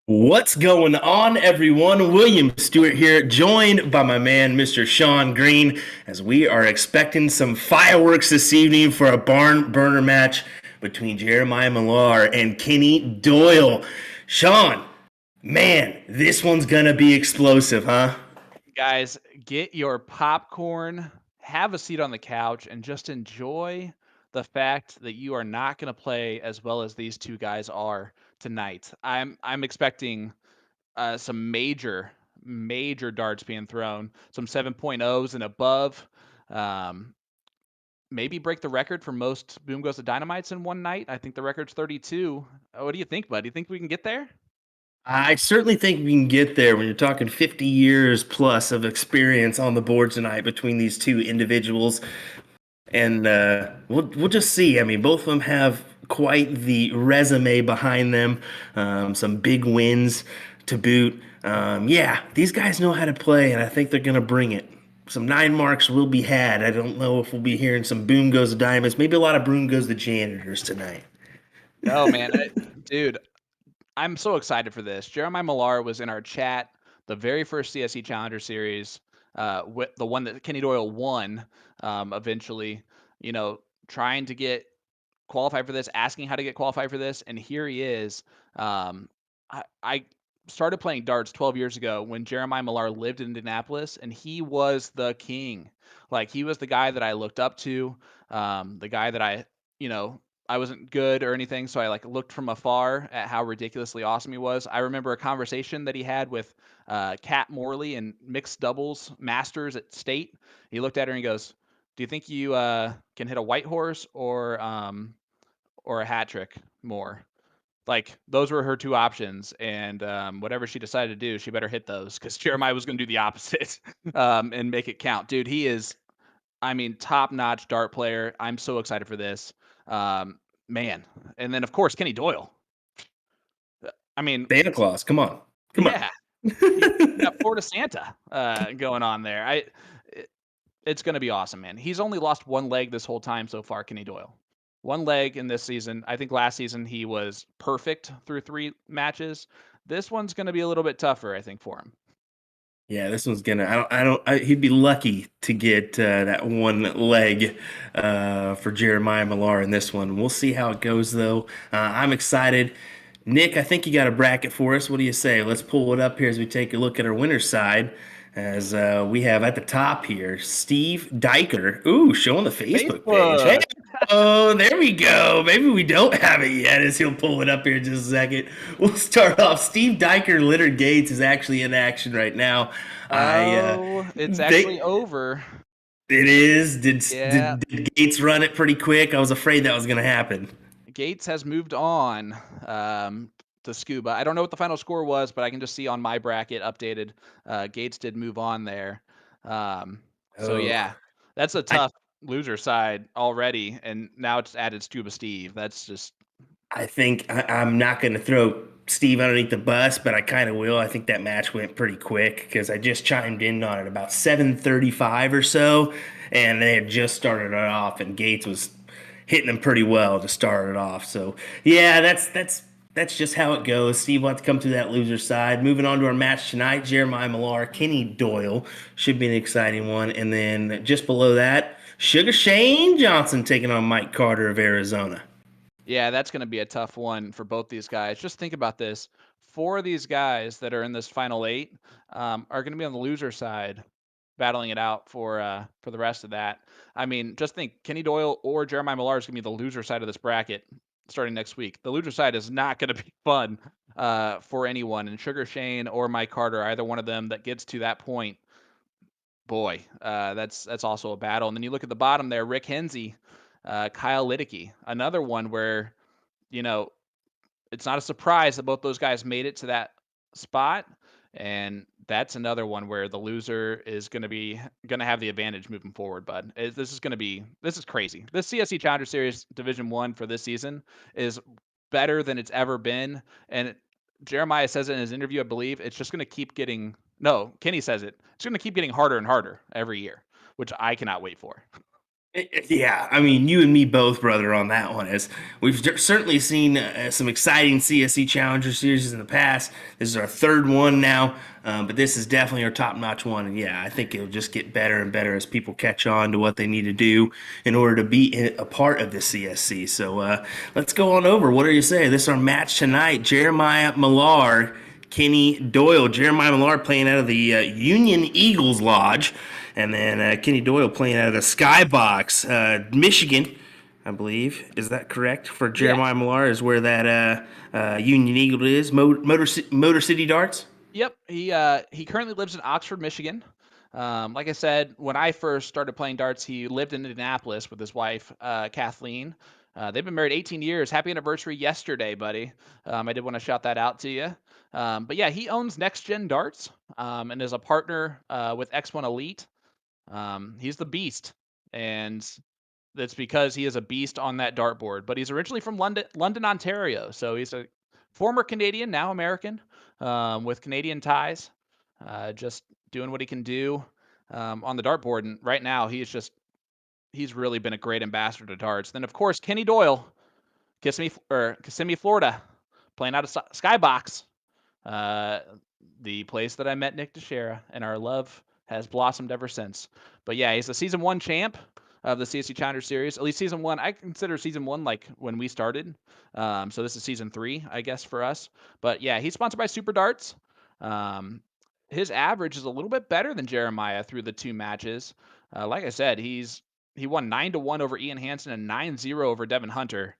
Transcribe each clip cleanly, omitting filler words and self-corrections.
What's going on, everyone? William Stewart here, joined by my man, Mr. Sean Green, as we are expecting some fireworks this evening for a barn burner match between Jeremiah Millar and Kenny Doyle. Sean, man, this one's gonna be explosive, huh? Guys, get your popcorn, have a seat on the couch, and just enjoy the fact that you are not going to play as well as these two guys are tonight. I'm expecting some major darts being thrown, some 7.0s and above. Um, Maybe break the record for most Boom Goes the Dynamites in one night. I think the record's 32. What do you think, bud? Do you think we can get there? I certainly think we can get there when you're talking 50 years plus of experience on the board tonight between these two individuals. And we'll just see. I mean, both of them have quite the resume behind them. Some big wins to boot. Yeah, these guys know how to play, and I think they're gonna bring it. Some nine marks will be had. I don't know if we'll be hearing some boom goes the diamonds. Maybe a lot of boom goes the janitors tonight. Oh man, dude, I'm so excited for this. Jeremiah Millar was in our chat, the very first CSC Challenger Series, with the one that Kenny Doyle won, eventually, you know, trying to get qualified for this, asking how to get qualified for this, and here he is. I started playing darts 12 years ago when Jeremiah Millar lived in Indianapolis, and he was the king. Like he was the guy that I looked up to, the guy that you know, I wasn't good or anything, so I like looked from afar at how ridiculously awesome he was. I remember a conversation that he had with Kat Morley in mixed doubles masters at state. He looked at her and he goes, "Do you think you can hit a white horse or a hat trick more?" Like those were her two options, and whatever she decided to do, she better hit those because Jeremiah was going to do the opposite and make it count. Dude, he is, I mean, top notch dart player. I'm so excited for this. Um, Man. And then, of course, Kenny Doyle. I mean, Santa Claus, come on, come on. yeah, you got Florida Santa going on there. It, it's going to be awesome, man. He's only lost one leg this whole time so far, Kenny Doyle. One leg in this season. I think last season he was perfect through three matches. This one's going to be a little bit tougher, I think, for him. Yeah, this one's gonna. He'd be lucky to get that one leg for Jeremiah Millar in this one. We'll see how it goes, though. I'm excited. Nick, I think you got a bracket for us. What do you say? Let's pull it up here as we take a look at our winner's side. As we have at the top here, Steve Diker. Ooh, showing the Facebook page. Hey, Facebook. oh, there we go. Maybe we don't have it yet, as he'll pull it up here in just a second. We'll start off. Steve Diker, Leonard Gates is actually in action right now. I Oh, it's actually they over. it is. Did, Yeah, did did Gates run it pretty quick? I was afraid that was gonna happen. Gates has moved on to Scuba. I don't know what the final score was, but I can just see on my bracket updated. Gates did move on there. So Oh, yeah, that's a I tough loser side already, and now it's added Scuba Steve. That's just I think I'm not gonna throw Steve underneath the bus, but I kind of will. I think that match went pretty quick because I just chimed in on it about 7:35 or so, and they had just started it off, and Gates was hitting them pretty well to start it off. So yeah, that's just how it goes. Steve will have to come through that loser side. Moving on to our match tonight, Jeremiah Millar, Kenny Doyle should be an exciting one, and then just below that, Sugar Shane Johnson taking on Mike Carter of Arizona. yeah, that's going to be a tough one for both these guys. Just think about this: four of these guys that are in this final eight are going to be on the loser side, battling it out for the rest of that. I mean, just think Kenny Doyle or Jeremiah Millar is going to be the loser side of this bracket starting next week. The loser side is not going to be fun for anyone. And Sugar Shane or Mike Carter, either one of them that gets to that point, boy, that's also a battle. And then you look at the bottom there, Rick Hensey, Kyle Liddicky, another one where you know it's not a surprise that both those guys made it to that spot. And that's another one where the loser is going to have the advantage moving forward. But this is crazy. This CSC Challenger Series Division One for this season is better than it's ever been. And Jeremiah says it in his interview, I believe it's just going to keep getting. No, Kenny says it. It's going to keep getting harder and harder every year, which I cannot wait for. Yeah, I mean, you and me both, brother, on that one. As we've certainly seen some exciting CSC Challenger Series in the past. This is our third one now, but this is definitely our top-notch one. And yeah, I think it'll just get better and better as people catch on to what they need to do in order to be a part of the CSC. So let's go on over. What do you say? This is our match tonight. Jeremiah Millar, Kenny Doyle. Jeremiah Millar playing out of the Union Eagles Lodge. And then Kenny Doyle playing out of the Skybox, Michigan, I believe. Is that correct? For Yeah. Jeremiah Millar is where that Union Eagle is. Motor City Darts. Yep. He currently lives in Oxford, Michigan. Like I said, when I first started playing darts, he lived in Indianapolis with his wife, Kathleen. They've been married 18 years. Happy anniversary yesterday, buddy. I did want to shout that out to you. But yeah, he owns Next Gen Darts and is a partner with X1 Elite. He's the beast, and that's because he is a beast on that dartboard. But he's originally from London, Ontario, so he's a former Canadian, now American, with Canadian ties, just doing what he can do on the dartboard. And right now, he's really been a great ambassador to darts. Then of course Kenny Doyle, Kissimmee, Florida, playing out of Skybox, uh, the place that I met Nick Teixeira, and our love has blossomed ever since. But yeah, he's a season 1 champ of the CSC Challenger Series. At least season 1. I consider season 1 like when we started. So this is season 3, I guess, for us. But yeah, he's sponsored by Super Darts. Um, his average is a little bit better than Jeremiah through the 2 matches. Like I said, he won 9-1 over Ian Hansen and 9-0 over Devin Hunter.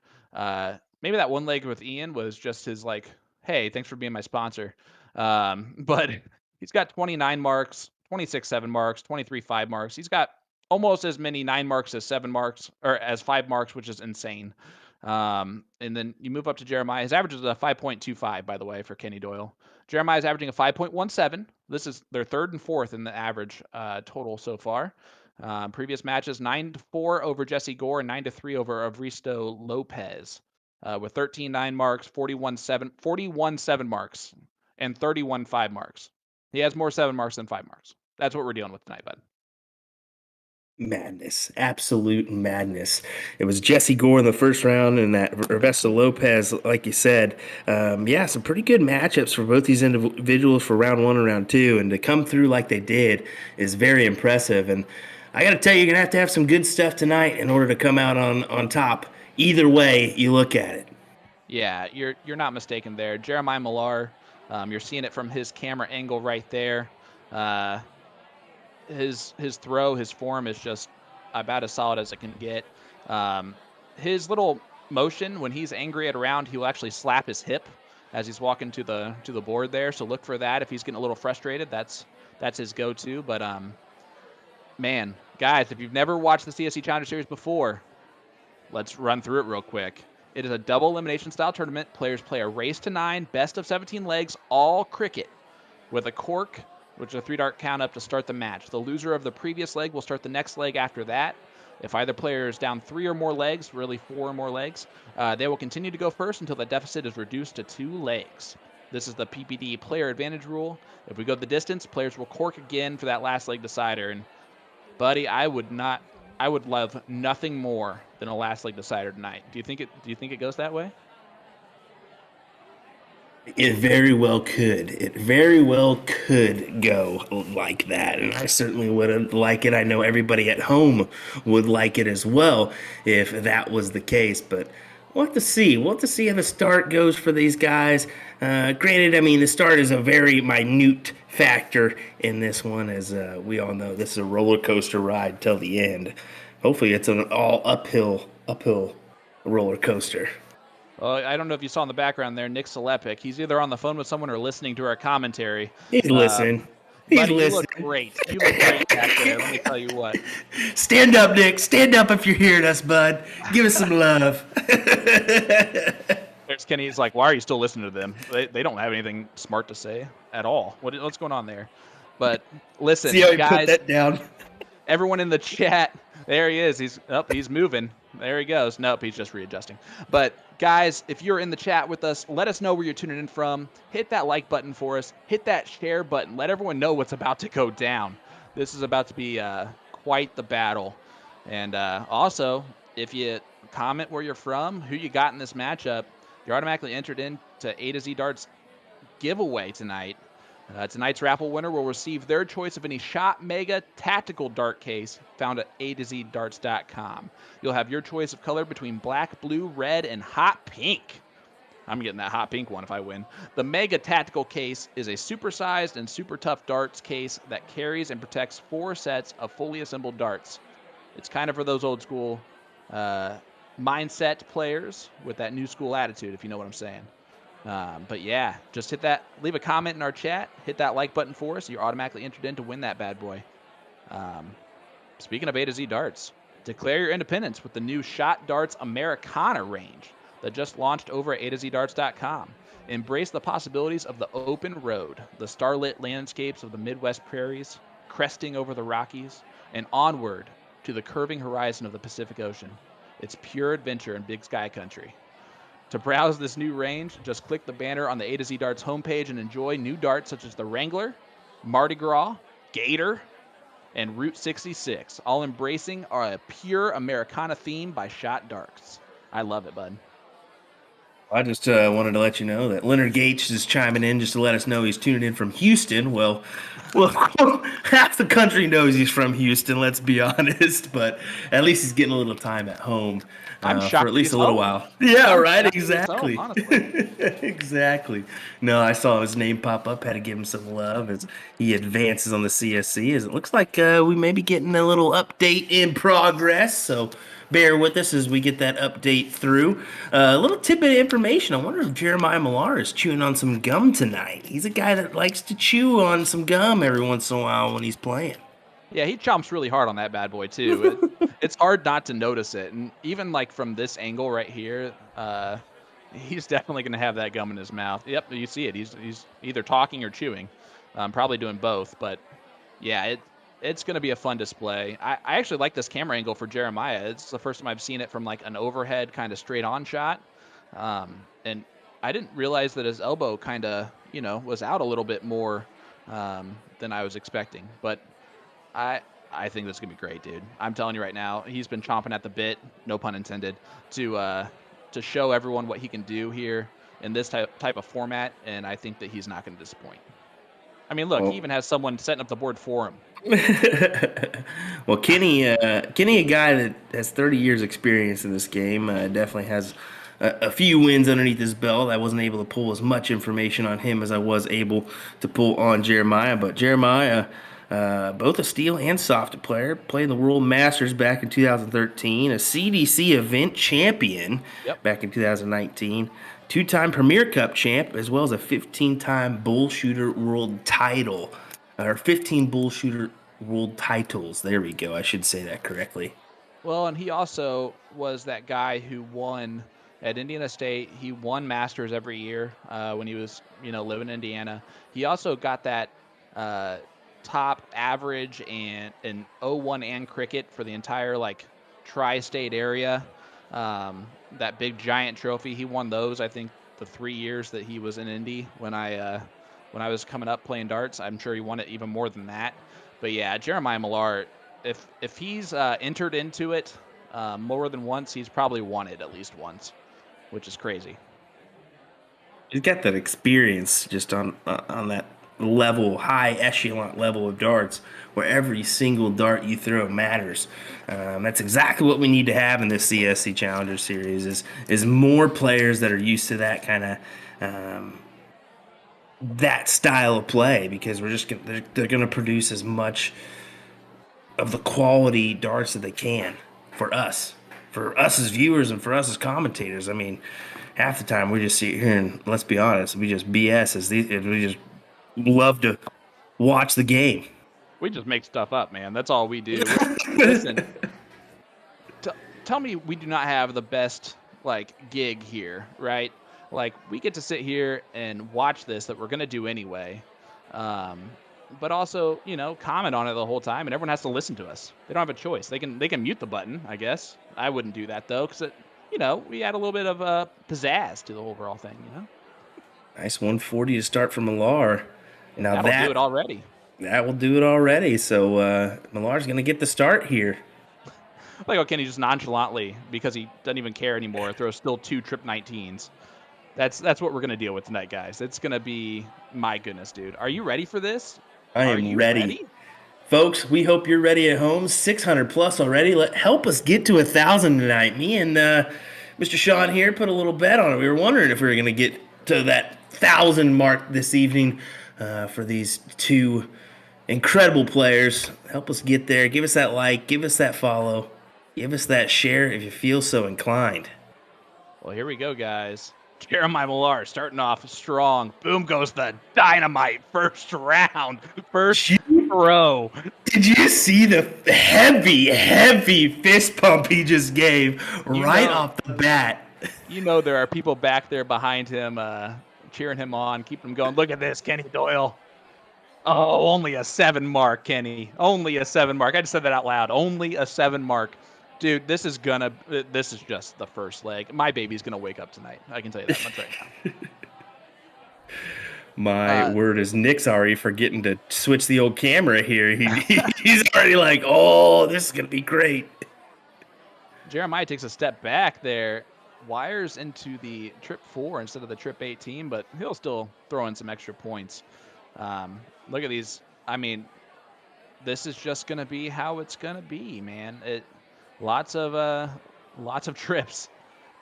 Maybe that one leg with Ian was just his like, hey, thanks for being my sponsor. But he's got 29 marks, 26 7 marks, 23 5 marks. He's got almost as many 9 marks as 7 marks, or as 5 marks, which is insane. And then you move up to Jeremiah. His average is a 5.25, by the way, for Kenny Doyle. Jeremiah's averaging a 5.17. This is their third and fourth in the average total so far. Previous matches 9-4 over Jesse Gore and 9-3 over Avristo Lopez. With 13-9 marks, 41-7 marks, and 31-5 marks. He has more 7 marks than 5 marks. That's what we're dealing with tonight, bud. Madness, absolute madness. It was Jesse Gore in the first round, and that Ernesto Lopez, like you said. Yeah, some pretty good matchups for both these individuals for round 1 and round 2, and to come through like they did is very impressive. And I got to tell you, you're gonna have some good stuff tonight in order to come out on top. Either way you look at it. Yeah, you're not mistaken there. Jeremiah Millar, you're seeing it from his camera angle right there. Uh, his throw, his form is just about as solid as it can get. Um, his little motion when he's angry at a round, he will actually slap his hip as he's walking to the board there. So look for that if he's getting a little frustrated. That's his go-to. But man, guys, if you've never watched the CSC Challenger Series before, let's run through it real quick. It is a double elimination style tournament. Players play a race to 9, best of 17 legs, all cricket, with a cork, which is a 3-dart count up to start the match. The loser of the previous leg will start the next leg after that. If either player is down 3 or more legs, really 4 or more legs, they will continue to go first until the deficit is reduced to 2 legs. This is the PPD player advantage rule. If we go the distance, players will cork again for that last leg decider. And buddy, I would love nothing more than a last leg decider tonight. Do you think it goes that way? It very well could. It very well could go like that. And I certainly would like it. I know everybody at home would like it as well if that was the case. But we'll have to see. We'll have to see how the start goes for these guys. Granted, I mean, the start is a very minute factor in this one, as we all know. This is a roller coaster ride till the end. Hopefully, it's an all uphill roller coaster. Well, I don't know if you saw in the background there, Nick Selepic. He's either on the phone with someone or listening to our commentary. He's listening. He's Buddy, you look listening. great. You look great back there. Let me tell you what. Stand up, Nick. Stand up if you're hearing us, bud. Give us some love. There's Kenny. He's like, why are you still listening to them? They don't have anything smart to say at all. What's going on there? But listen, See how he put guys, that down? everyone in the chat, there he is. He's moving. There he goes. Nope, he's just readjusting. But guys, if you're in the chat with us, let us know where you're tuning in from. Hit that like button for us. Hit that share button. Let everyone know what's about to go down. This is about to be quite the battle. And also, if you comment where you're from, who you got in this matchup, you're automatically entered into A to Z Darts giveaway tonight. Tonight's raffle winner will receive their choice of any Shot Mega Tactical Dart case found at A to Z Darts.com. You'll have your choice of color between black, blue, red, and hot pink. I'm getting that hot pink one if I win. The Mega Tactical Case is a supersized and super tough darts case that carries and protects 4 sets of fully assembled darts. It's kind of for those old school mindset players with that new school attitude, if you know what I'm saying. But yeah, just leave a comment in our chat, hit that like button for us. You're automatically entered in to win that bad boy. Speaking of A to Z darts, declare your independence with the new Shot Darts Americana range that just launched over at A to Z Darts.com. Embrace the possibilities of the open road, the starlit landscapes of the Midwest prairies, cresting over the Rockies, and onward to the curving horizon of the Pacific Ocean. It's pure adventure in big sky country. To browse this new range, just click the banner on the A to Z Darts homepage and enjoy new darts such as the Wrangler, Mardi Gras, Gator, and Route 66, all embracing a pure Americana theme by Shot Darts. I love it, bud. I just wanted to let you know that Leonard Gates is chiming in just to let us know he's tuning in from Houston. Well, half the country knows he's from Houston, let's be honest, but at least he's getting a little time at home I'm for at shocked that least he's a little home. while. Yeah, I'm right, shocked that he's home, exactly. honestly. Exactly. No, I saw his name pop up, had to give him some love as he advances on the CSC, as it looks like we may be getting a little update in progress, so bear with us as we get that update through. A little tidbit of information. I wonder if Jeremiah Millar is chewing on some gum tonight. He's a guy that likes to chew on some gum every once in a while when he's playing. Yeah, he chomps really hard on that bad boy too. It's hard not to notice it, and even like from this angle right here, he's definitely going to have that gum in his mouth. Yep, you see it. He's either talking or chewing, probably doing both. But yeah, it's going to be a fun display. I actually like this camera angle for Jeremiah. It's the first time I've seen it from like an overhead kind of straight on shot, and I didn't realize that his elbow kind of was out a little bit more than I was expecting, but. I I think this is gonna be great, dude. I'm telling you right now, he's been chomping at the bit, no pun intended, to show everyone what he can do here in this type of format, and I think that he's not going to disappoint. I mean, look, he Well, even has someone setting up the board for him. well, Kenny, a guy that has 30 years experience in this game, definitely has a few wins underneath his belt. I wasn't able to pull as much information on him as I was able to pull on Jeremiah, but Jeremiah, both a steel and soft player, played in the World Masters back in 2013, a CDC event champion Yep. back in 2019. Two-time Premier Cup champ, as well as a 15-time bull shooter world title, or 15 bull shooter world titles. There we go. I should say that correctly. Well, and he also was that guy who won at Indiana State. He won Masters every year when he was, living in Indiana. He also got that uh, top average and an 0-1 and cricket for the entire like tri-state area. That big giant trophy, he won those. I think the 3 years that he was in Indy when I was coming up playing darts. I'm sure he won it even more than that. But yeah, Jeremiah Millar, if he's entered into it more than once, he's probably won it at least once, which is crazy. He's got that experience just on that level, high echelon level of darts, where every single dart you throw matters. That's exactly what we need to have in this CSC Challenger Series. Is more players that are used to that kind of that style of play, because they're going to produce as much of the quality darts that they can for us as viewers and for us as commentators. I mean, half the time we just sit here and, let's be honest, we just BS we just love to watch the game. We just make stuff up, man. That's all we do. Listen, t- tell me we do not have the best like gig here, right? Like we get to sit here and watch this that we're gonna do anyway, um, but also comment on it the whole time, and everyone has to listen to us. They don't have a choice. They can mute the button, I guess. I wouldn't do that though, because we add a little bit of pizzazz to the overall thing. Nice 140 to start from Millar. Now That'll do it already. that will do it already. So Millar's going to get the start here. Like, how Kenny just nonchalantly, because he doesn't even care anymore, throws still 2 trip 19s. That's what we're gonna deal with tonight, guys. It's gonna be, my goodness, dude. Are you ready for this? I Are am you ready. ready? Folks, we hope you're ready at home. 600 plus already. Help us get to 1,000 tonight. Me and Mr. Sean here put a little bet on it. We were wondering if we were going to get to that 1,000 mark this evening for these two incredible players. Help us get there. Give us that like, give us that follow, give us that share if you feel so inclined. Well, here we go, guys. Jeremiah Millar starting off strong. Boom goes the dynamite. First round. First throw. Did you see the heavy fist pump he just gave You right know, off the bat? there are people back there behind him cheering him on, keeping him going. Look at this, Kenny Doyle. Oh, only a 7 mark, Kenny. Only a 7 mark. I just said that out loud. Only a 7 mark. Dude, this is just the first leg. My baby's gonna wake up tonight. I can tell you that much right now. My word is Nick's already forgetting to switch the old camera here. He's already like, oh, this is gonna be great. Jeremiah takes a step back there, wires into the trip 4 instead of the trip 18, but he'll still throw in some extra points. Look at these. I mean, this is just gonna be how it's gonna be, man. Lots of trips.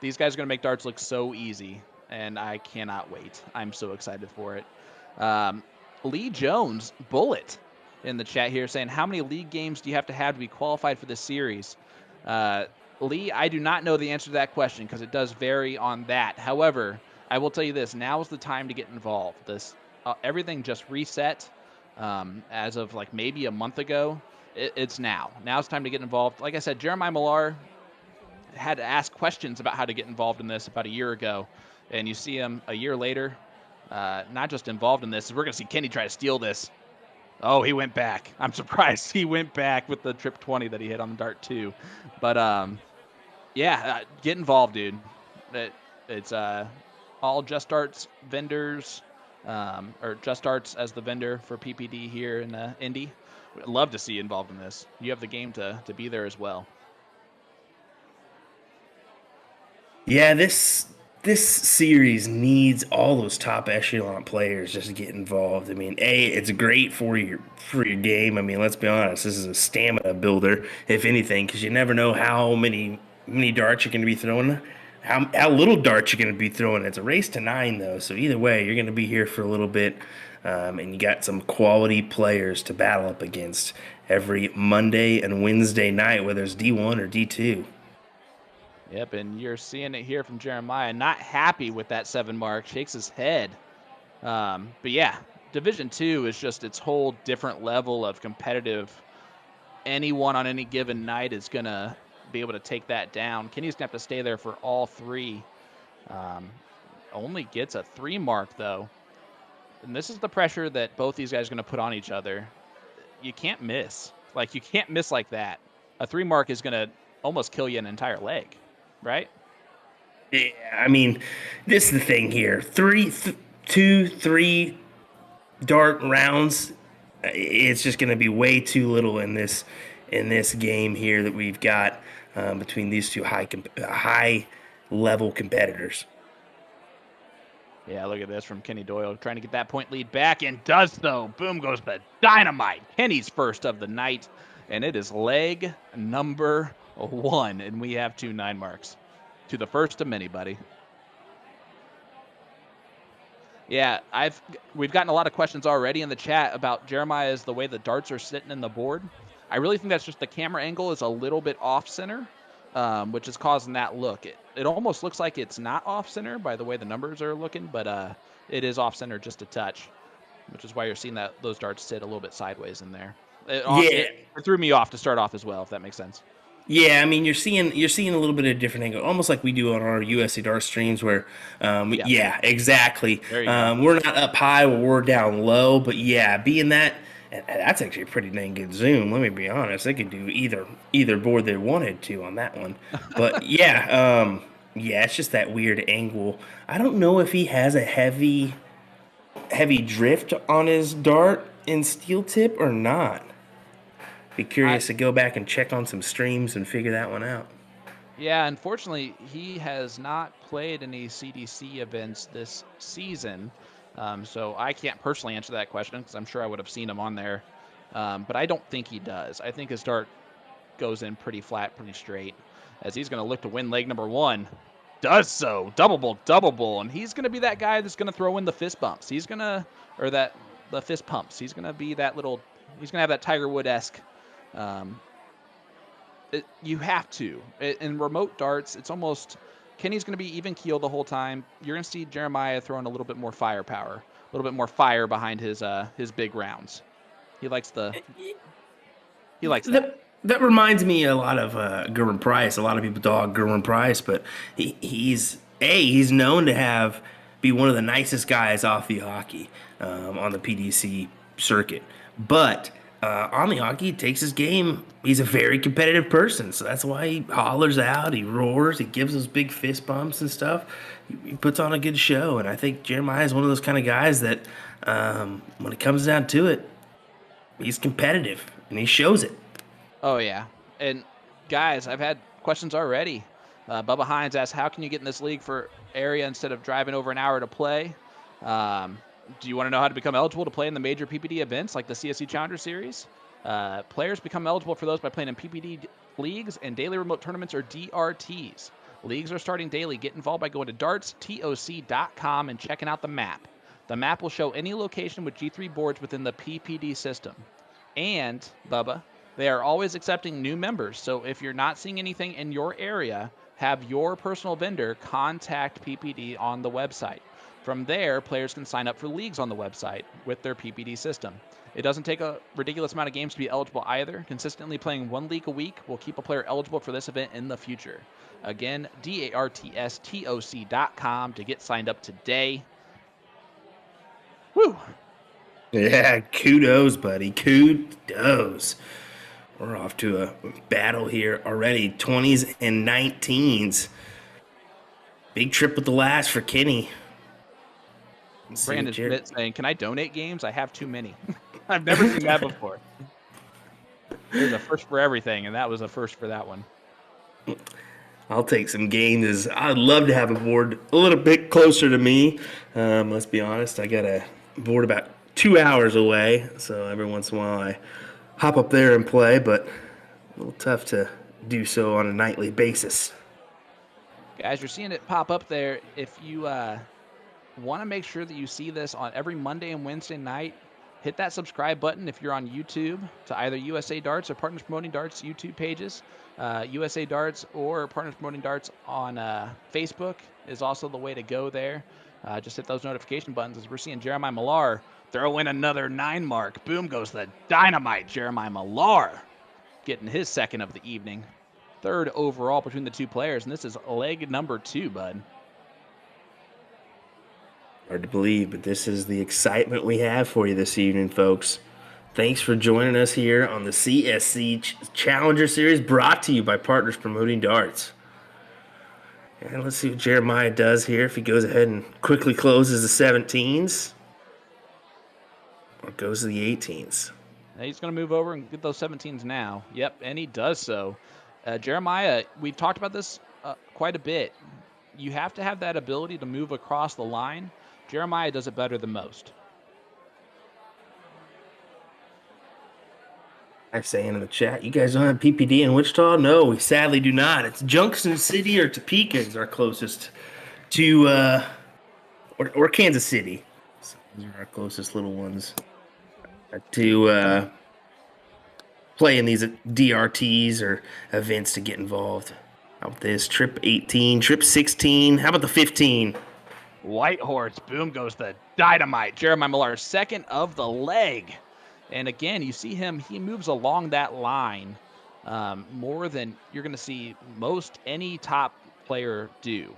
These guys are gonna make darts look so easy, and I cannot wait. I'm so excited for it. Lee Jones, Bullet, in the chat here saying, how many league games do you have to be qualified for this series? Lee, I do not know the answer to that question because it does vary on that. However, I will tell you this: now is the time to get involved. Everything just reset as of like maybe a month ago. It's now. Now it's time to get involved. Like I said, Jeremiah Millar had to ask questions about how to get involved in this about a year ago, and you see him a year later, not just involved in this. We're going to see Kenny try to steal this. Oh, he went back. I'm surprised he went back with the trip 20 that he hit on the dart too. But yeah, get involved, dude. It's all Just Darts vendors, or Just Darts as the vendor for PPD here in Indy. I'd love to see you involved in this. You have the game to be there as well. Yeah, this series needs all those top echelon players just to get involved. I mean, it's great for your game. I mean, let's be honest, this is a stamina builder, if anything, because you never know how many darts you're going to be throwing, how little darts you're going to be throwing. It's a race to 9 though, so either way, you're going to be here for a little bit, and you got some quality players to battle up against every Monday and Wednesday night, whether it's D1 or D2. Yep, and you're seeing it here from Jeremiah. Not happy with that 7 mark. Shakes his head. But yeah, Division 2 is just its whole different level of competitive. Anyone on any given night is going to be able to take that down. Kenny's going to have to stay there for all 3. Only gets a 3 mark, though. And this is the pressure that both these guys are going to put on each other. You can't miss. Like, you can't miss like that. A 3 mark is going to almost kill you an entire leg. Right? Yeah, I mean, this is the thing here. 2, 3 dart rounds. It's just going to be way too little in this game here that we've got between these two high level competitors. Yeah, look at this from Kenny Doyle trying to get that point lead back, and does so. Boom goes the dynamite. Kenny's first of the night, and it is leg number 1, and we have 2 9 marks. To the first of many, buddy. Yeah, we've gotten a lot of questions already in the chat about Jeremiah's the way the darts are sitting in the board. I really think that's just the camera angle is a little bit off center, which is causing that look. It almost looks like it's not off center by the way the numbers are looking, but it is off center just a touch, which is why you're seeing those darts sit a little bit sideways in there. It threw me off to start off as well, if that makes sense. Yeah, I mean you're seeing a little bit of different angle, almost like we do on our USC Dart streams, where, yeah, exactly. We're not up high, we're down low, but yeah, being that's actually a pretty dang good zoom. Let me be honest, they could do either board they wanted to on that one, but yeah, yeah, it's just that weird angle. I don't know if he has a heavy drift on his dart in steel tip or not. Be I curious to go back and check on some streams and figure that one out. Yeah, unfortunately, he has not played any CDC events this season, so I can't personally answer that question because I'm sure I would have seen him on there. But I don't think he does. I think his dart goes in pretty flat, pretty straight, as he's going to look to win leg number one. Does so, double bull, and he's going to be that guy that's going to throw in the fist bumps. He's going to, or that the fist pumps. He's going to be that little. He's going to have that Tiger Wood-esque. Um, you have to. In remote darts, it's almost Kenny's going to be even keel the whole time. You're going to see Jeremiah throwing a little bit more firepower, a little bit more fire behind his big rounds. He likes that. That reminds me a lot of Gerwin Price. A lot of people dog Gerwin Price, but he's known to be one of the nicest guys off the hockey on the PDC circuit. But on the hockey, he takes his game. He's a very competitive person, so that's why he hollers out, he roars, he gives those big fist bumps and stuff. He puts on a good show, and I think Jeremiah is one of those kind of guys that, when it comes down to it, he's competitive and he shows it. Oh yeah, and guys, I've had questions already. Bubba Hines asked, "How can you get in this league for area instead of driving over an hour to play?" Um, do you want to know how to become eligible to play in the major PPD events like the CSC Challenger Series? Players become eligible for those by playing in PPD leagues and daily remote tournaments, or DRTs. Leagues are starting daily. Get involved by going to dartstoc.com and checking out the map. The map will show any location with G3 boards within the PPD system. And, Bubba, they are always accepting new members. So if you're not seeing anything in your area, have your personal vendor contact PPD on the website. From there, players can sign up for leagues on the website with their PPD system. It doesn't take a ridiculous amount of games to be eligible either. Consistently playing one league a week will keep a player eligible for this event in the future. Again, dartstoc.com to get signed up today. Woo! Yeah, kudos, buddy. Kudos. We're off to a battle here already. 20s and 19s. Big trip with the last for Kenny. Let's see Brandon Jer- Schmidt saying, "Can I donate games? I have too many." I've never seen that before. There's a first for everything, and that was a first for that one. I'll take some games. I'd love to have a board a little bit closer to me. Let's be honest, I got a board about 2 hours away, so every once in a while I hop up there and play, but a little tough to do so on a nightly basis. Guys, you're seeing it pop up there. If you want to make sure that you see this on every Monday and Wednesday night, hit that subscribe button if you're on YouTube to either USA Darts or Partners Promoting Darts YouTube pages. USA Darts or Partners Promoting Darts on Facebook is also the way to go there. Just hit those notification buttons, as we're seeing Jeremiah Millar throw in another 9 mark. Boom goes the dynamite. Jeremiah Millar getting his second of the evening. Third overall between the two players, and this is leg number 2, bud. Hard to believe, but this is the excitement we have for you this evening, folks. Thanks for joining us here on the CSC Challenger Series, brought to you by Partners Promoting Darts. And let's see what Jeremiah does here, if he goes ahead and quickly closes the 17s or goes to the 18s. Now he's going to move over and get those 17s now. Yep, and he does so. Jeremiah, we've talked about this quite a bit. You have to have that ability to move across the line. Jeremiah does it better than most. I'm saying in the chat, you guys don't have PPD in Wichita? No, we sadly do not. It's Junction City or Topeka is our closest to, or Kansas City. So these are our closest little ones to play in these DRTs or events to get involved. How about this? Trip 18, trip 16. How about the 15? White Horse, boom goes the dynamite. Jeremiah Millar, second of the leg. And again, you see him, he moves along that line more than you're going to see most any top player do.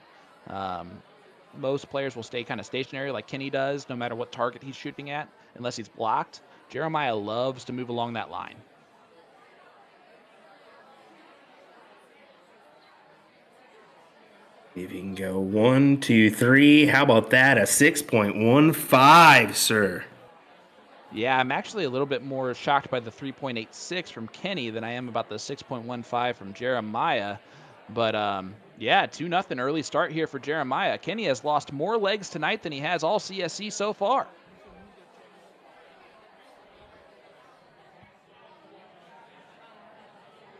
Most players will stay kind of stationary like Kenny does, no matter what target he's shooting at, unless he's blocked. Jeremiah loves to move along that line. If you can go 1, 2, 3. How about that? A 6.15, sir. Yeah, I'm actually a little bit more shocked by the 3.86 from Kenny than I am about the 6.15 from Jeremiah. But yeah, 2-0 early start here for Jeremiah. Kenny has lost more legs tonight than he has all CSC so far.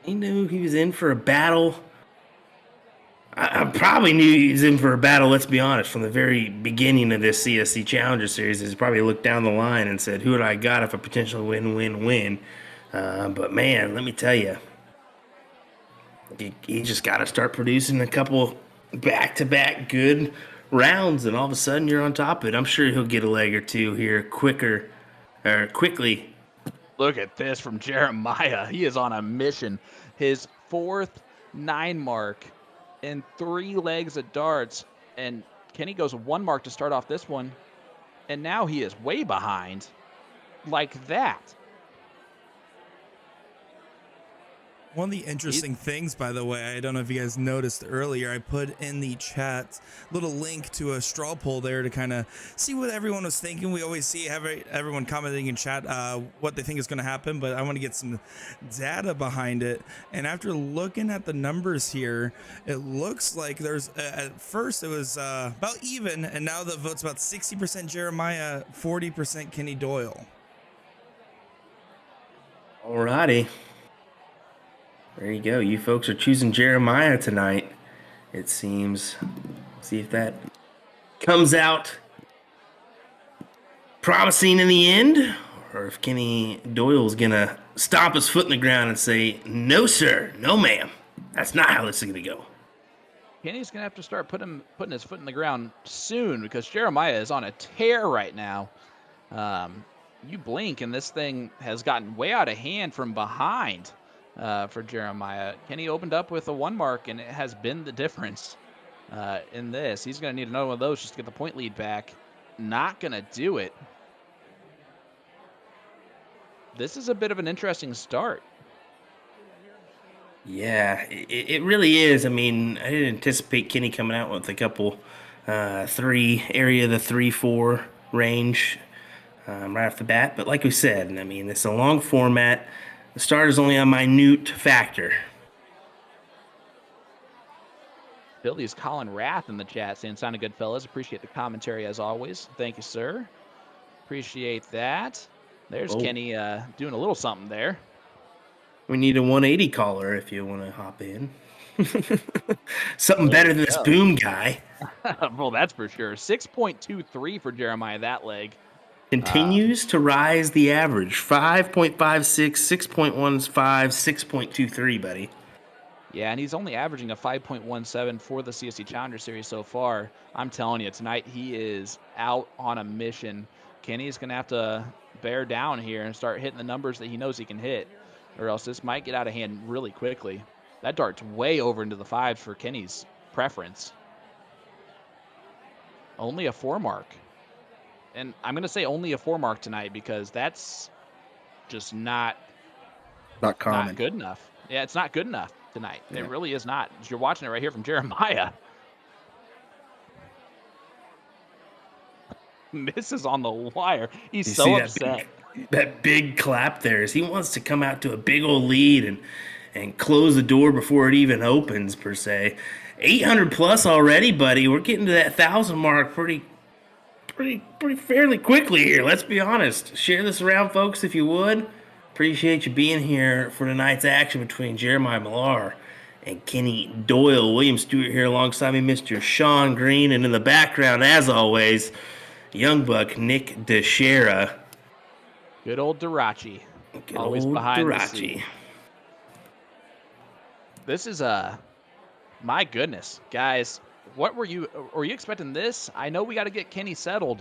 He knew he was in for a battle. I probably knew he was in for a battle, let's be honest, from the very beginning of this CSC Challenger Series. He's probably looked down the line and said, who would I got if a potential win-win-win? But man, let me tell you, he just got to start producing a couple back-to-back good rounds, and all of a sudden you're on top of it. I'm sure he'll get a leg or two here quickly. Look at this from Jeremiah. He is on a mission. His fourth 9 mark in 3 legs of darts. And Kenny goes 1 mark to start off this one. And now he is way behind like that. One of the interesting things, by the way, I don't know if you guys noticed earlier, I put in the chat a little link to a straw poll there to kind of see what everyone was thinking. We always see everyone commenting in chat what they think is going to happen, but I want to get some data behind it. And after looking at the numbers here, it looks like there's at first it was about even, and now the vote's about 60% Jeremiah, 40% Kenny Doyle. Alrighty. There you go. You folks are choosing Jeremiah tonight, it seems. See if that comes out promising in the end, or if Kenny Doyle's going to stomp his foot in the ground and say, no, sir, no, ma'am. That's not how this is going to go. Kenny's going to have to start putting his foot in the ground soon because Jeremiah is on a tear right now. You blink, and this thing has gotten way out of hand from behind. For Jeremiah. Kenny opened up with a 1 mark, and it has been the difference in this. He's going to need another one of those just to get the point lead back. Not going to do it. This is a bit of an interesting start. Yeah, it really is. I mean, I didn't anticipate Kenny coming out with a couple the 3-4 range right off the bat. But like we said, I mean, it's a long format. The start is only a minute factor. Billy's Colin Rath in the chat saying, sounded good, fellas. Appreciate the commentary as always. Thank you, sir. Appreciate that. There's Kenny doing a little something there. We need a 180 caller if you want to hop in. Something better than this boom guy. Well, that's for sure. 6.23 for Jeremiah that leg. Continues to rise the average. 5.56, 6.15, 6.23, buddy. Yeah, and he's only averaging a 5.17 for the CSC Challenger Series so far. I'm telling you, tonight he is out on a mission. Kenny's going to have to bear down here and start hitting the numbers that he knows he can hit, or else this might get out of hand really quickly. That dart's way over into the 5s for Kenny's preference. Only a 4 mark. And I'm going to say only a 4 mark tonight because that's just not common. Not good enough. Yeah, it's not good enough tonight. Yeah. It really is not. You're watching it right here from Jeremiah. Misses on the wire. He's so upset. That big clap there is he wants to come out to a big old lead and close the door before it even opens, per se. 800 plus already, buddy. We're getting to that 1,000 mark pretty fairly quickly here. Let's be honest. Share this around, folks, if you would. Appreciate you being here for tonight's action between Jeremiah Millar and Kenny Doyle. William Stewart here alongside me, Mr. Sean Green, and in the background, as always, young buck Nick DeShera. Good old Dirachi. Always behind Dirachi. The scene. This is my goodness, guys. What were you expecting this? I know we got to get Kenny settled,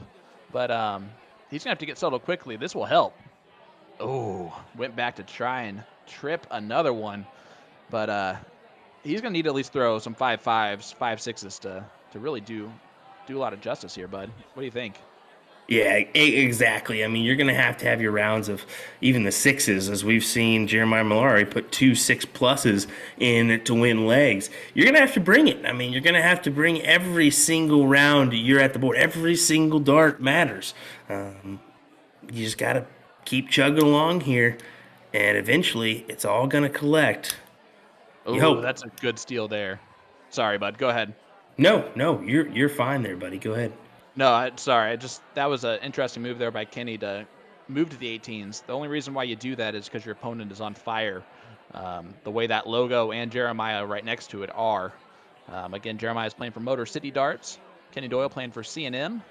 but he's gonna have to get settled quickly. This will help. Oh, went back to try and trip another one, but he's gonna need to at least throw some 5.5s, 5.6s to really do a lot of justice here, bud. What do you think? Yeah, exactly. I mean, you're going to have your rounds of even the 6s, as we've seen Jeremiah Millar put 2 6+ in to win legs. You're going to have to bring it. I mean, you're going to have to bring every single round you're at the board. Every single dart matters. You just got to keep chugging along here, and eventually it's all gonna collect. You Oh, hope. that's a good steal there. Sorry, bud. Go ahead. No, you're fine there, buddy. Go ahead. No, sorry. That was an interesting move there by Kenny to move to the 18s. The only reason why you do that is because your opponent is on fire. The way that logo and Jeremiah right next to it are. Again, Jeremiah is playing for Motor City Darts. Kenny Doyle playing for C&M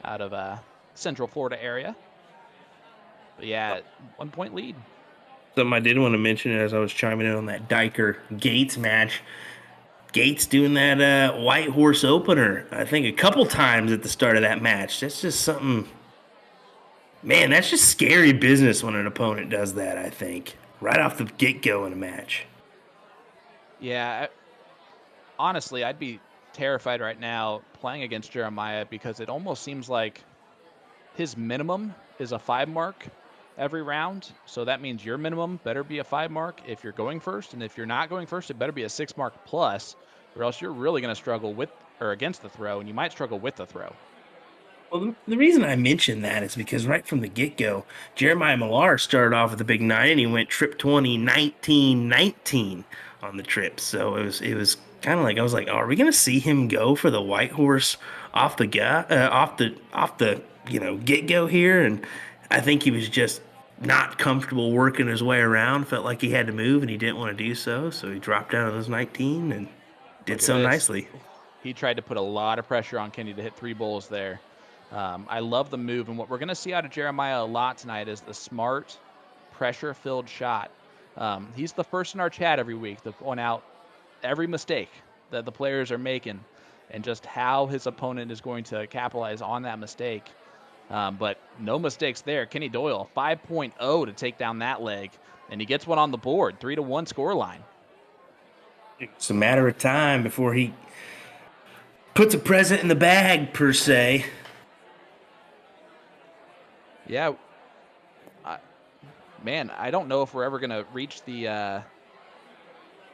out of Central Florida area. But yeah, 1 point lead. Something I did want to mention as I was chiming in on that Diker Gates match. Gates doing that white horse opener, I think a couple times at the start of that match. That's just something, man, that's just scary business when an opponent does that, I think. Right off the get-go in a match. Yeah, honestly, I'd be terrified right now playing against Jeremiah because it almost seems like his minimum is a 5 mark every round. So that means your minimum better be a 5 mark if you're going first. And if you're not going first, it better be a 6 mark plus, or else you're really going to struggle with or against the throw, and you might struggle with the throw. Well, the reason I mentioned that is because right from the get-go, Jeremiah Millar started off with a big 9 and he went trip 20, 19, 19 on the trip. So it was kind of like I was like, oh, are we going to see him go for the white horse off the get-go here? And I think he was just not comfortable working his way around, felt like he had to move and he didn't want to do so. So he dropped down to those 19 and did Look at so this. nicely. He tried to put a lot of pressure on Kenny to hit 3 bowls there. I love the move, and what we're going to see out of Jeremiah a lot tonight is the smart, pressure-filled shot. He's the first in our chat every week to point out every mistake that the players are making and just how his opponent is going to capitalize on that mistake. But no mistakes there. Kenny Doyle, 5.0 to take down that leg, and he gets one on the board, 3-1 scoreline. It's a matter of time before he puts a present in the bag, per se. Yeah, man, I don't know if we're ever going to reach the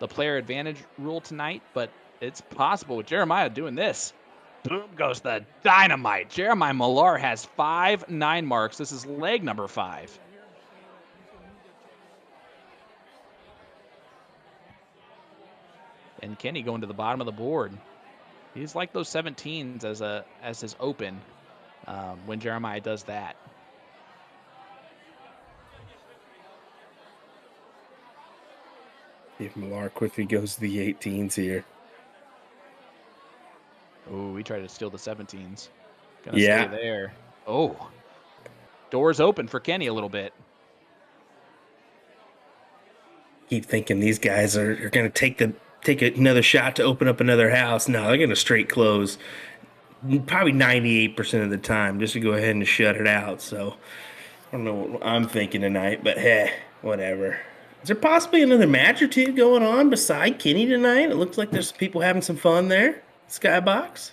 player advantage rule tonight, but it's possible with Jeremiah doing this. Boom goes the dynamite. Jeremiah Millar has 5 9 marks. This is leg number 5. And Kenny going to the bottom of the board. He's like those 17s as his open when Jeremiah does that. If Millar quickly goes to the 18s here. Oh, he tried to steal the 17s. Gonna Yeah. stay there. Oh, doors open for Kenny a little bit. Keep thinking these guys are going to take another shot to open up another house. No, they're going to straight close probably 98% of the time just to go ahead and shut it out. So I don't know what I'm thinking tonight, but hey, whatever. Is there possibly another match or two going on beside Kenny tonight? It looks like there's people having some fun there. Skybox.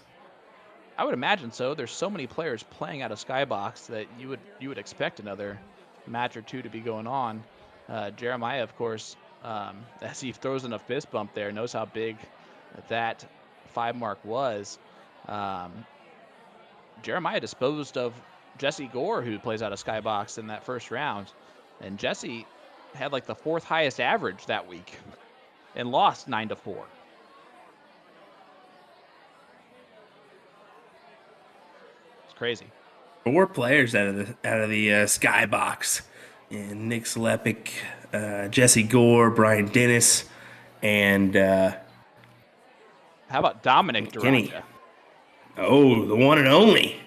I would imagine so. There's so many players playing out of Skybox that you would expect another match or two to be going on. Jeremiah, of course, as he throws in a fist bump there, knows how big that 5 mark was. Jeremiah disposed of Jesse Gore, who plays out of Skybox in that first round, and Jesse had like the 4th highest average that week and lost 9-4. Crazy. 4 players out of the Skybox, and Nick Slepic, Jesse Gore, Brian Dennis, and how about Dominic Kenny. Duranja? Oh, the one and only.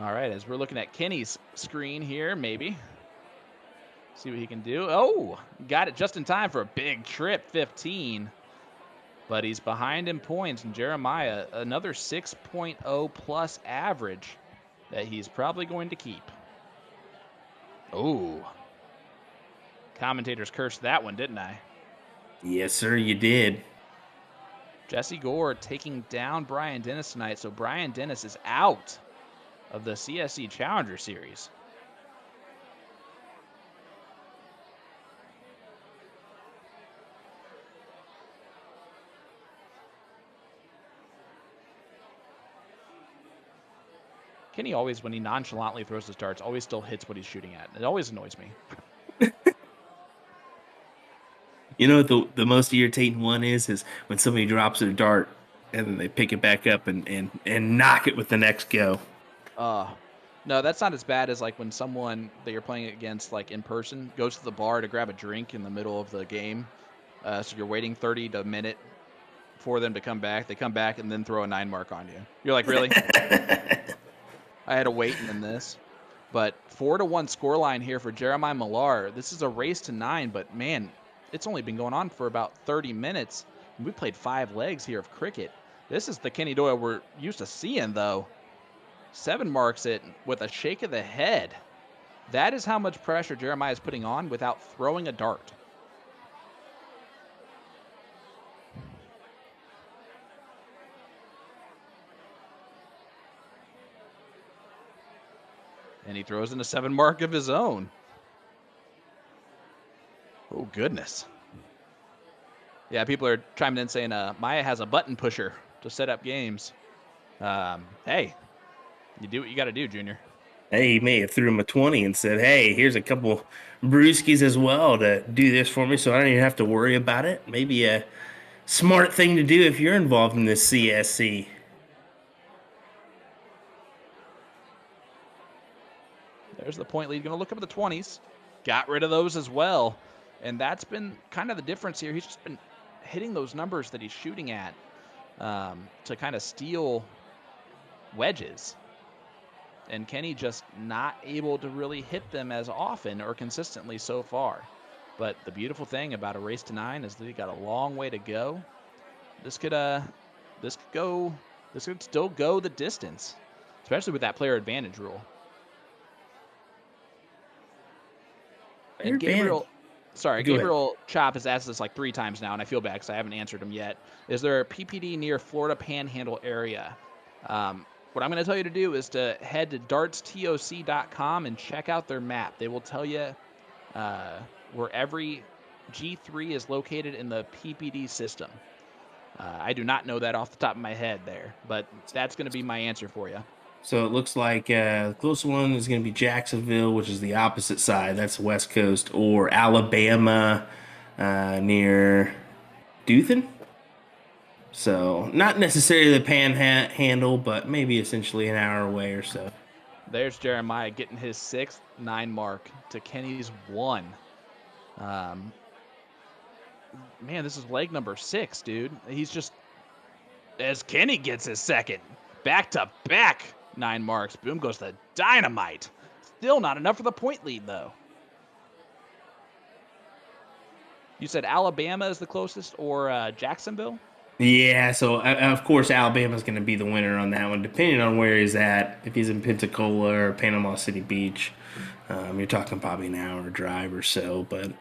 All right, as we're looking at Kenny's screen here, maybe see what he can do. Oh, got it just in time for a big trip, 15. But he's behind in points, and Jeremiah, another 6.0 plus average that he's probably going to keep. Oh, commentators cursed that one, didn't I? Yes, sir, you did. Jesse Gore taking down Brian Dennis tonight, so Brian Dennis is out of the CSC Challenger Series. Kenny always, when he nonchalantly throws his darts, always still hits what he's shooting at. It always annoys me. You know what the most irritating one is when somebody drops their dart and then they pick it back up and knock it with the next go. No, that's not as bad as like when someone that you're playing against, like in person, goes to the bar to grab a drink in the middle of the game. So you're waiting 30 to a minute for them to come back. They come back and then throw a 9 mark on you. You're like, really? I had to wait and then this. But 4-1 scoreline here for Jeremiah Millar. This is a race to 9, but man, it's only been going on for about 30 minutes. We played 5 legs here of cricket. This is the Kenny Doyle we're used to seeing, though. 7 marks it with a shake of the head. That is how much pressure Jeremiah is putting on without throwing a dart. And he throws in a 7 mark of his own. Oh, goodness. Yeah, people are chiming in saying Maya has a button pusher to set up games. Hey, you do what you got to do, Junior. Hey, he may have threw him a 20 and said, hey, here's a couple brewskis as well to do this for me so I don't even have to worry about it. Maybe a smart thing to do if you're involved in this CSC. There's the point lead. Going to look up at the 20s. Got rid of those as well. And that's been kind of the difference here. He's just been hitting those numbers that he's shooting at to kind of steal wedges. And Kenny just not able to really hit them as often or consistently so far. But the beautiful thing about a race to 9 is that he got a long way to go. This could still go the distance, especially with that player advantage rule. And Gabriel Chop has asked this like 3 times now, and I feel bad because I haven't answered him yet. Is there a PPD near Florida Panhandle area? What I'm going to tell you to do is to head to dartstoc.com and check out their map. They will tell you where every G3 is located in the PPD system. I do not know that off the top of my head there, but that's going to be my answer for you. So it looks like the closest one is going to be Jacksonville, which is the opposite side. That's the West Coast, or Alabama near Dothan. So not necessarily the Panhandle, but maybe essentially an hour away or so. There's Jeremiah getting his 6th 9 mark to Kenny's 1. Man, this is leg number 6, dude. He's just, as Kenny gets his 2nd, back-to-back 9 marks. Boom goes the dynamite. Still not enough for the point lead, though. You said Alabama is the closest, or Jacksonville? Yeah, so of course Alabama's going to be the winner on that one, depending on where he's at. If he's in Pensacola or Panama City Beach, you're talking probably an hour drive or so. But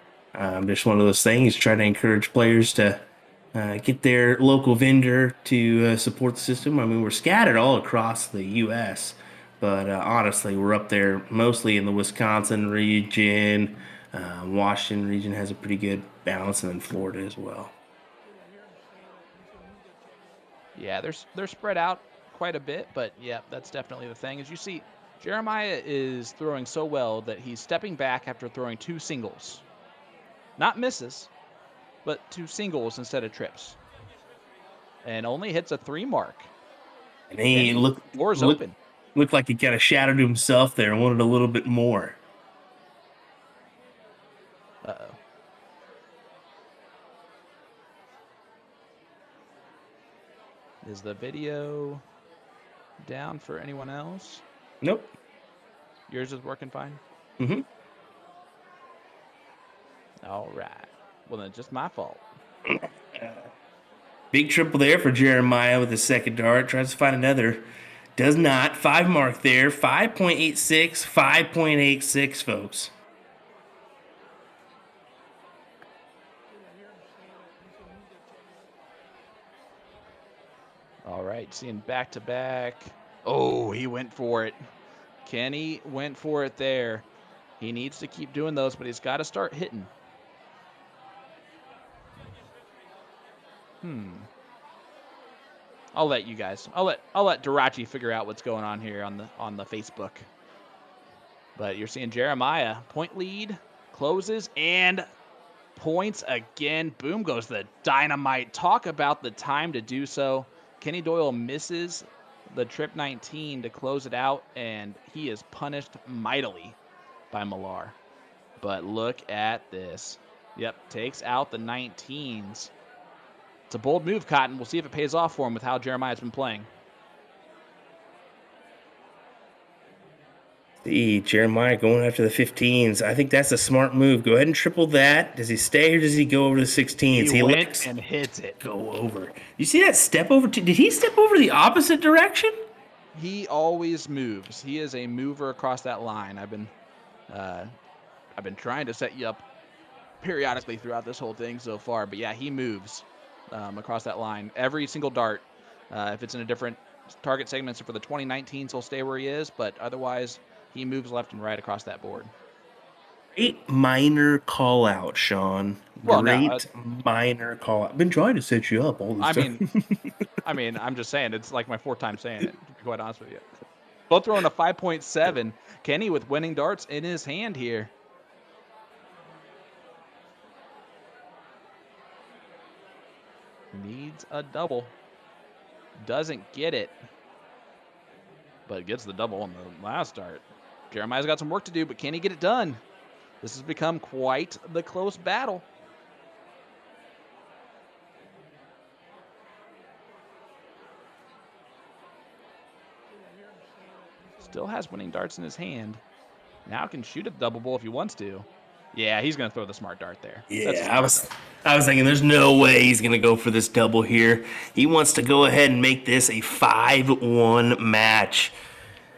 just one of those things, try to encourage players to get their local vendor to support the system. I mean, we're scattered all across the U.S., but honestly, we're up there mostly in the Wisconsin region. Washington region has a pretty good balance, and then Florida as well. Yeah, they're spread out quite a bit, but yeah, that's definitely the thing. As you see, Jeremiah is throwing so well that he's stepping back after throwing 2 singles. Not misses, but 2 singles instead of trips. And only hits a 3 mark. And he looked open. Looked like he kind of shadowed himself there and wanted a little bit more. Uh-oh. Is the video down for anyone else? Nope. Yours is working fine? Mm-hmm. All right. Well, then just my fault. Big triple there for Jeremiah with his 2nd dart. Tries to find another. Does not. 5 mark there. 5.86, 5.86, folks. All right, seeing back-to-back. Oh, he went for it. Kenny went for it there. He needs to keep doing those, but he's got to start hitting. I'll let you guys. I'll let Dirachi figure out what's going on here on the Facebook. But you're seeing Jeremiah point lead, closes, and points again. Boom goes the dynamite. Talk about the time to do so. Kenny Doyle misses the trip 19 to close it out, and he is punished mightily by Millar. But look at this. Yep, takes out the 19s. It's a bold move, Cotton. We'll see if it pays off for him with how Jeremiah's been playing. See, Jeremiah going after the 15s. I think that's a smart move. Go ahead and triple that. Does he stay or does he go over the 16s? He went likes and hits it. Go over. You see that step over? Did he step over the opposite direction? He always moves. He is a mover across that line. I've been trying to set you up periodically throughout this whole thing so far, but yeah, he moves across that line. Every single dart, if it's in a different target segment, so for the 2019s, he'll stay where he is, but otherwise, he moves left and right across that board. Great minor call out, Sean. Well, Great minor call out. I've been trying to set you up all this time. I mean, I'm just saying, it's like my fourth time saying it, to be quite honest with you. Both throwing a 5.7. Kenny with winning darts in his hand here. Needs a double. Doesn't get it. But gets the double on the last dart. Jeremiah's got some work to do, but can he get it done? This has become quite the close battle. Still has winning darts in his hand. Now can shoot at the double bowl if he wants to. Yeah, he's going to throw the smart dart there. Yeah, I was thinking there's no way he's going to go for this double here. He wants to go ahead and make this a 5-1 match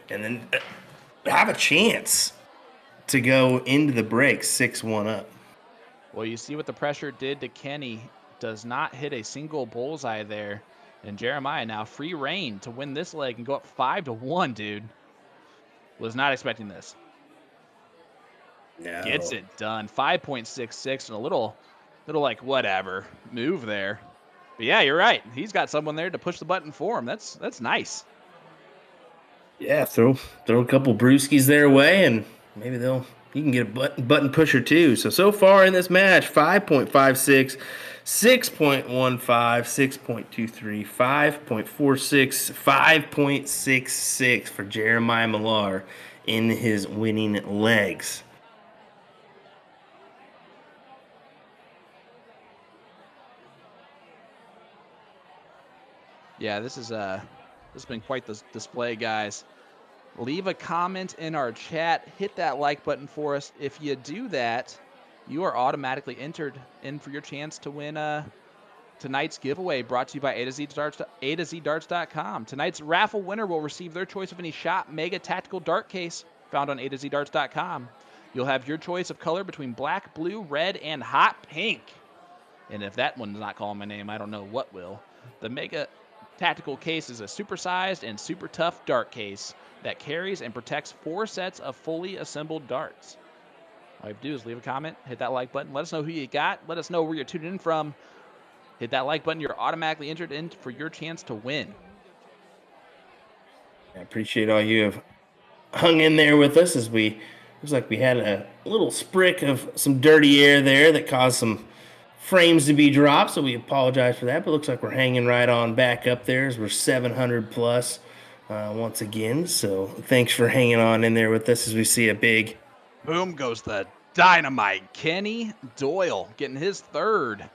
and then have a chance to go into the break 6-1 up. Well, you see what the pressure did to Kenny. Does not hit a single bullseye there. And Jeremiah now free reign to win this leg and go up 5-1, dude. Was not expecting this. No. Gets it done. 5.66 and a little like whatever move there. But yeah, you're right. He's got someone there to push the button for him. That's nice. Yeah, throw a couple brewskis their way and maybe you can get a button pusher too. So far in this match, 5.56, 6.15, 6.23, 5.46, 5.66 for Jeremiah Millar in his winning legs. Yeah, this has been quite the display, guys. Leave a comment in our chat. Hit that like button for us. If you do that, you are automatically entered in for your chance to win tonight's giveaway brought to you by A to Z Darts.com. Tonight's raffle winner will receive their choice of any Shot Mega Tactical Dart Case found on A to Z Darts.com. You'll have your choice of color between black, blue, red, and hot pink. And if that one's not calling my name, I don't know what will. The Mega Tactical Case is a supersized and super tough dart case that carries and protects 4 sets of fully assembled darts. All you have to do is leave a comment, hit that like button, let us know who you got, let us know where you're tuning in from. Hit that like button, you're automatically entered in for your chance to win. I appreciate all you have hung in there with us as looks like we had a little sprig of some dirty air there that caused some frames to be dropped, so we apologize for that, but it looks like we're hanging right on back up there as we're 700 plus once again. So thanks for hanging on in there with us as we see a big boom goes the dynamite. Kenny Doyle getting his third.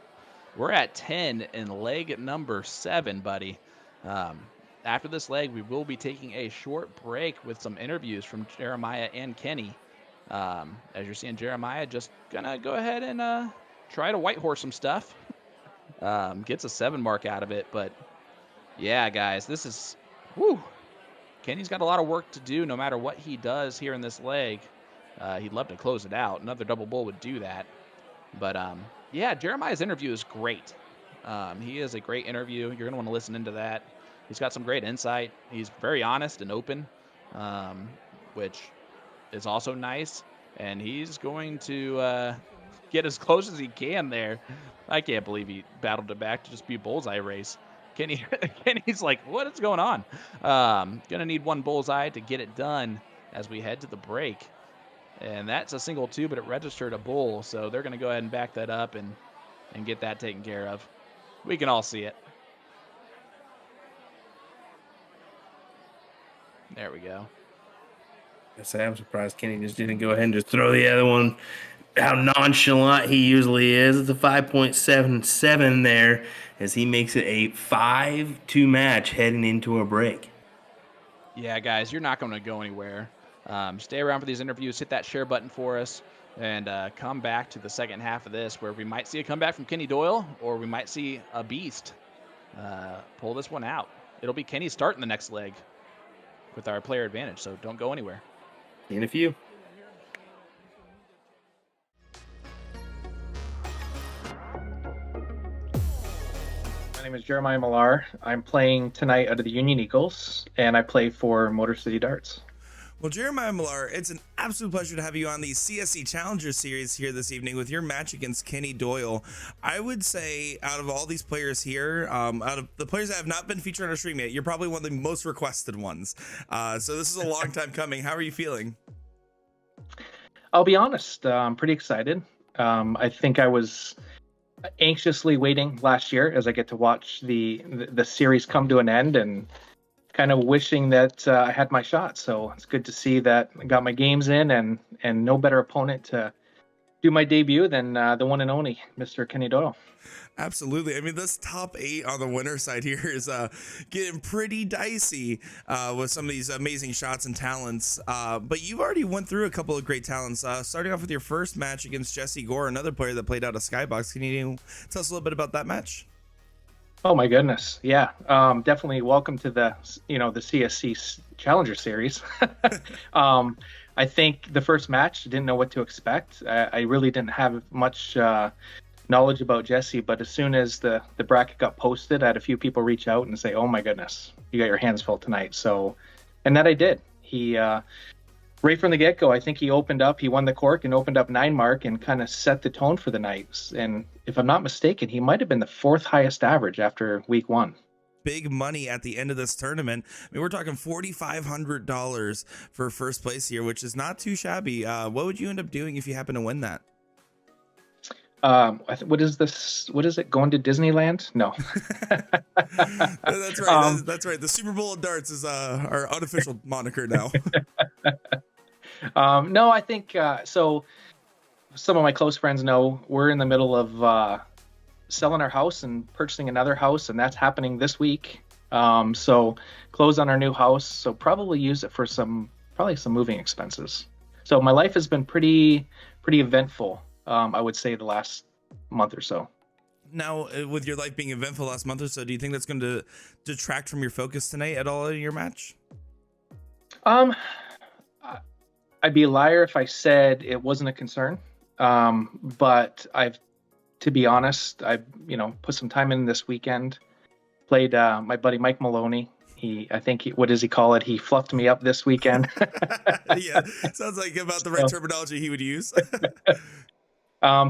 We're at 10 in leg number 7, buddy. After this leg, we will be taking a short break with some interviews from Jeremiah and Kenny. As you're seeing, Jeremiah just gonna go ahead and try to white horse some stuff. Gets a 7 mark out of it, but yeah, guys, this is woo. Kenny's got a lot of work to do no matter what he does here in this leg. He'd love to close it out. Another double bull would do that. But yeah, Jeremiah's interview is great. He is a great interview. You're going to want to listen into that. He's got some great insight. He's very honest and open, which is also nice. And he's going to get as close as he can there. I can't believe he battled it back to just be a bullseye race. Kenny's like, what is going on? Gonna need one bullseye to get it done as we head to the break. And that's a single two, but it registered a bull. So they're gonna go ahead and back that up and get that taken care of. We can all see it. There we go. I say I'm surprised Kenny just didn't go ahead and just throw the other one. How nonchalant he usually is. It's a 5.77 there as he makes it a 5-2 match heading into a break. Yeah, guys, you're not going to go anywhere. Stay around for these interviews. Hit that share button for us and come back to the second half of this where we might see a comeback from Kenny Doyle or we might see a beast pull this one out. It'll be Kenny starting the next leg with our player advantage, so don't go anywhere. In a few. My name is Jeremiah Millar. I'm playing tonight out of the Union Eagles, and I play for Motor City Darts. Well, Jeremiah Millar, it's an absolute pleasure to have you on the CSC Challenger Series here this evening with your match against Kenny Doyle. I would say out of all these players here, out of the players that have not been featured on our stream yet, you're probably one of the most requested ones. So this is a long time coming. How are you feeling? I'll be honest, I'm pretty excited. I think I was anxiously waiting last year as I get to watch the series come to an end and kind of wishing that I had my shot. So it's good to see that I got my games in and no better opponent to do my debut than the one and only Mr. Kenny Doyle. Absolutely. I mean, this top 8 on the winner side here is getting pretty dicey with some of these amazing shots and talents. But you've already went through a couple of great talents. Starting off with your first match against Jesse Gore, another player that played out of Skybox. Can you tell us a little bit about that match? Oh my goodness. Yeah. Definitely welcome to the CSC Challenger Series. I think the first match, didn't know what to expect. I really didn't have much knowledge about Jesse, but as soon as the bracket got posted, I had a few people reach out and say, oh my goodness, you got your hands full tonight. So, and that I did. He, right from the get-go, I think he won the cork and opened up 9 mark and kind of set the tone for the night. And if I'm not mistaken, he might have been the 4th highest average after week 1. Big money at the end of this tournament. I mean, we're talking $4,500 for first place here, which is not too shabby. What would you end up doing if you happen to win that? What is this? What is it? Going to Disneyland? No. That's right. That's right. The Super Bowl of darts is our unofficial moniker now. No, I think so. Some of my close friends know we're in the middle of selling our house and purchasing another house, and that's happening this week. So close on our new house. So probably use it for some moving expenses. So my life has been pretty eventful. I would say the last month or so. Now, with your life being eventful last month or so, do you think that's going to detract from your focus tonight at all in your match? I'd be a liar if I said it wasn't a concern. But to be honest, I've put some time in this weekend. Played my buddy Mike Maloney. What does he call it? He fluffed me up this weekend. Yeah, sounds like about the right terminology he would use.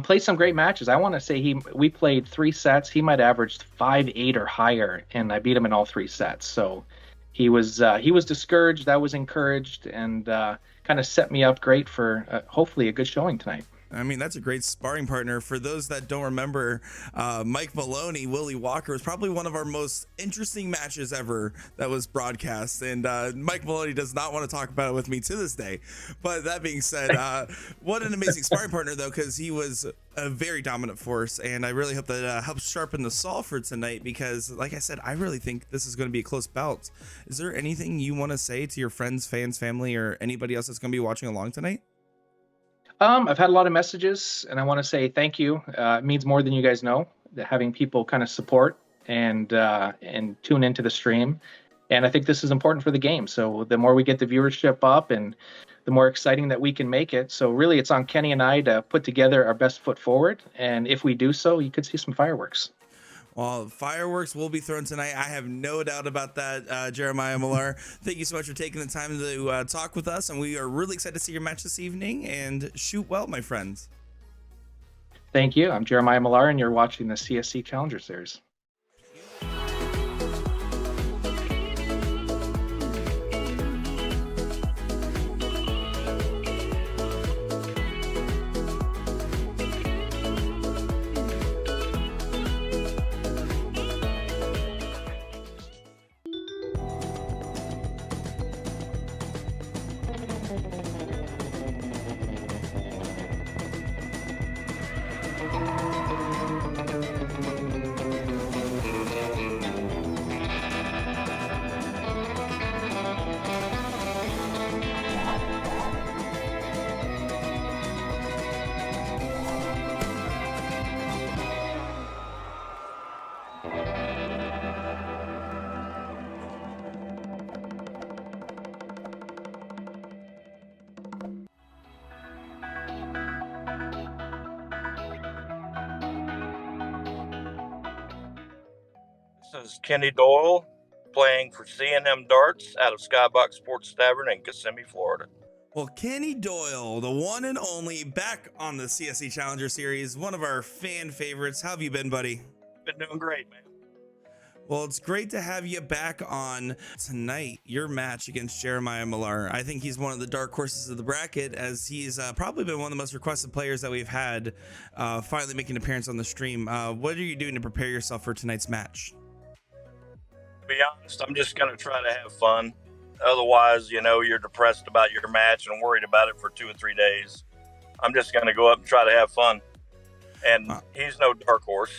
Played some great matches. I want to say we played 3 sets. He might have averaged 5-8 or higher, and I beat him in all 3 sets. So he was discouraged. I was encouraged, and kind of set me up great for hopefully a good showing tonight. I mean, that's a great sparring partner. For those that don't remember, Mike Maloney, Willie Walker was probably one of our most interesting matches ever that was broadcast. And Mike Maloney does not want to talk about it with me to this day. But that being said, what an amazing sparring partner, though, because he was a very dominant force. And I really hope that helps sharpen the saw for tonight because, like I said, I really think this is going to be a close bout. Is there anything you want to say to your friends, fans, family, or anybody else that's going to be watching along tonight? I've had a lot of messages, and I want to say thank you. It means more than you guys know, having people kind of support and tune into the stream. And I think this is important for the game. So the more we get the viewership up and the more exciting that we can make it. So really, it's on Kenny and I to put together our best foot forward. And if we do so, you could see some fireworks. Well, fireworks will be thrown tonight. I have no doubt about that, Jeremiah Millar. Thank you so much for taking the time to talk with us, and we are really excited to see your match this evening, and shoot well, my friends. Thank you. I'm Jeremiah Millar, and you're watching the CSC Challenger Series. This is Kenny Doyle playing for C&M Darts out of Skybox Sports Tavern in Kissimmee, Florida. Well, Kenny Doyle, the one and only, back on the CSC Challenger Series, one of our fan favorites. How have you been, buddy? Been doing great, man. Well, it's great to have you back on tonight. Your match against Jeremiah Millar. I think he's one of the dark horses of the bracket, as he's probably been one of the most requested players that we've had finally making an appearance on the stream. What are you doing to prepare yourself for tonight's match? To be honest, I'm just going to try to have fun. Otherwise, you're depressed about your match and worried about it for 2 or 3 days. I'm just going to go up and try to have fun. And he's no dark horse.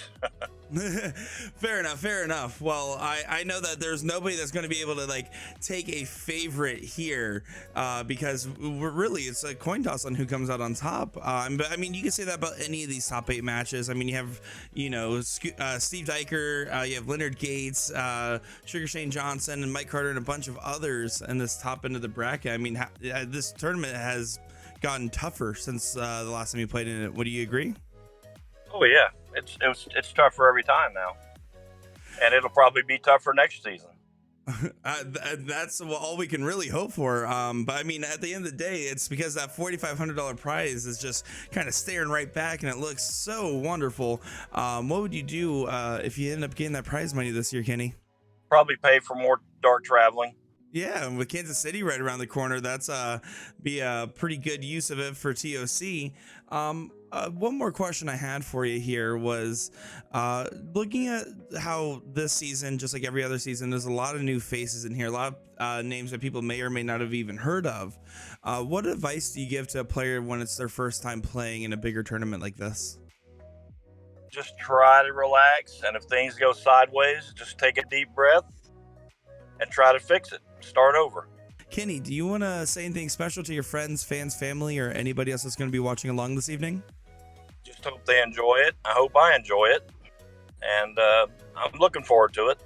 Fair enough. Well, I know that there's nobody that's going to be able to take a favorite here because it's a coin toss on who comes out on top. But I mean, you can say that about any of these top 8 matches. I mean, you have Steve Diker, you have Leonard Gates, Sugar Shane Johnson, and Mike Carter, and a bunch of others in this top end of the bracket. I mean, this tournament has gotten tougher since the last time you played in it. Would you agree? Oh yeah, it's tougher every time now, and it'll probably be tougher next season. That's all we can really hope for. But I mean, at the end of the day, it's because that $4,500 prize is just kind of staring right back, and it looks so wonderful. What would you do if you end up getting that prize money this year, Kenny? Probably pay for more dart traveling. Yeah, with Kansas City right around the corner, that's be a pretty good use of it for TOC. One more question I had for you here was looking at how this season, just like every other season, there's a lot of new faces in here, a lot of names that people may or may not have even heard of. What advice do you give to a player when it's their first time playing in a bigger tournament like this? Just try to relax, and if things go sideways, just take a deep breath and try to fix it. Start over. Kenny, do you want to say anything special to your friends, fans, family, or anybody else that's going to be watching along this evening? Just hope they enjoy it. I hope I enjoy it. And I'm looking forward to it.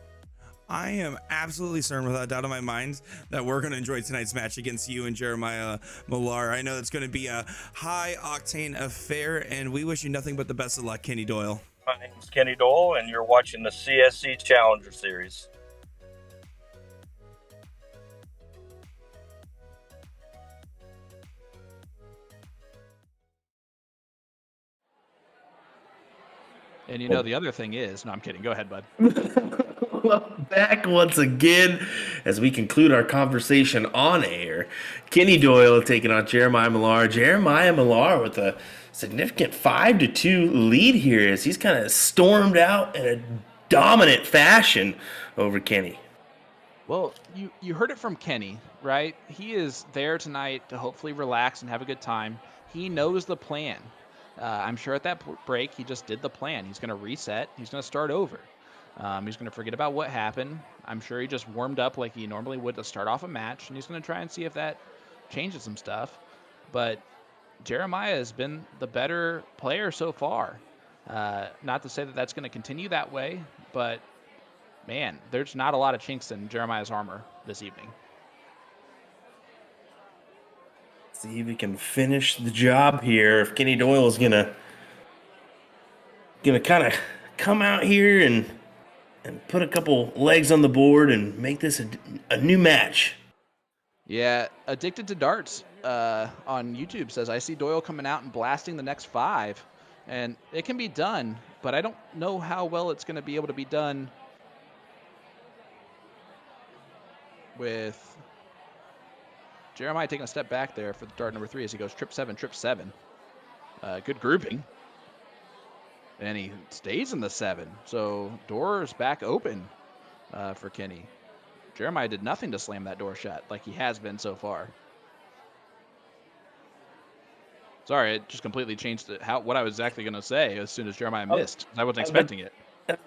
I am absolutely certain, without a doubt in my mind, that we're going to enjoy tonight's match against you and Jeremiah Millar. I know it's going to be a high-octane affair, and we wish you nothing but the best of luck, Kenny Doyle. My name's Kenny Doyle, and you're watching the CSC Challenger Series. And the other thing is, no, I'm kidding. Go ahead, bud. Back once again as we conclude our conversation on air. Kenny Doyle taking on Jeremiah Millar. Jeremiah Millar with a significant 5-2 lead here as he's kind of stormed out in a dominant fashion over Kenny. Well, you heard it from Kenny, right? He is there tonight to hopefully relax and have a good time. He knows the plan. I'm sure at that break, he just did the plan. He's going to reset. He's going to start over. He's going to forget about what happened. I'm sure he just warmed up like he normally would to start off a match, and he's going to try and see if that changes some stuff. But Jeremiah has been the better player so far. Not to say that that's going to continue that way, but, man, there's not a lot of chinks in Jeremiah's armor this evening. See if we can finish the job here. If Kenny Doyle is gonna kind of come out here and put a couple legs on the board and make this a new match. Yeah, Addicted to Darts on YouTube says, I see Doyle coming out and blasting the next 5. And it can be done, but I don't know how well it's going to be able to be done with Jeremiah taking a step back there for the dart number 3 as he goes trip 7, trip 7. Good grouping. And he stays in the 7. So doors back open for Kenny. Jeremiah did nothing to slam that door shut like he has been so far. Sorry, it just completely changed what I was exactly going to say as soon as Jeremiah missed. I wasn't expecting it. I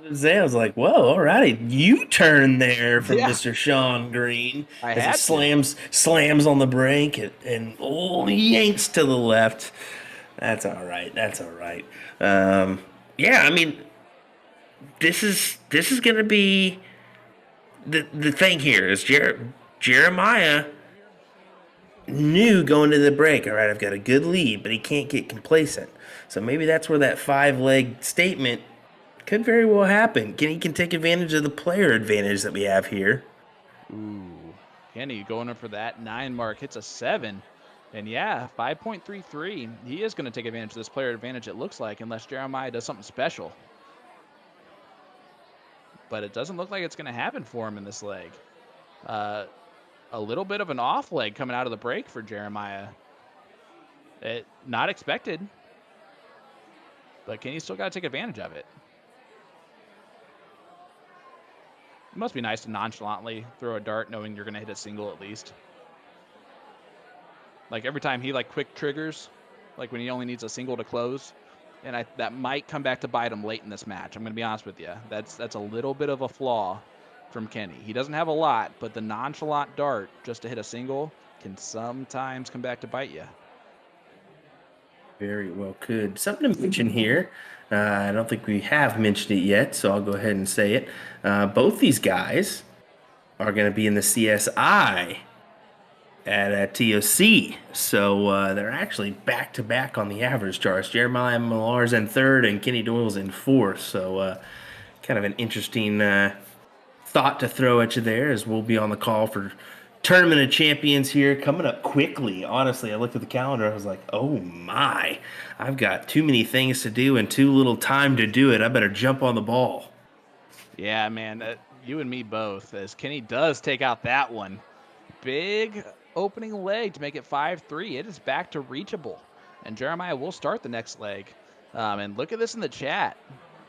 was like, whoa, all right. U-turn there from Mr. Sean Green. As he slams on the brake and yanks to the left. That's all right. Yeah, I mean, this is going to be the thing here is Jeremiah knew going to the break, all right, I've got a good lead, but he can't get complacent. So maybe that's where that 5-leg statement Could very well happen. Kenny can take advantage of the player advantage that we have here. Ooh, Kenny going up for that 9 mark, hits a 7. And yeah, 5.33. He is going to take advantage of this player advantage, it looks like, unless Jeremiah does something special. But it doesn't look like it's going to happen for him in this leg. A little bit of an off leg coming out of the break for Jeremiah. Not expected, but Kenny's still got to take advantage of it. It must be nice to nonchalantly throw a dart knowing you're going to hit a single at least. Like every time he quick triggers, like when he only needs a single to close, and that might come back to bite him late in this match. I'm going to be honest with you. That's a little bit of a flaw from Kenny. He doesn't have a lot, but the nonchalant dart just to hit a single can sometimes come back to bite you. Very well could. Something to mention here. I don't think we have mentioned it yet, so I'll go ahead and say it. Both these guys are going to be in the CSI at TOC. So they're actually back-to-back on the average charts. Jeremiah Millar's in third and Kenny Doyle's in fourth. So kind of an interesting thought to throw at you there, as we'll be on the call for Tournament of Champions here coming up quickly. Honestly, I looked at the calendar. I was like, oh my, I've got too many things to do and too little time to do it. I better jump on the ball. Yeah, man, you and me both, as Kenny does take out that one. Big opening leg to make it 5-3. It is back to reachable. And Jeremiah will start the next leg. And look at this in the chat.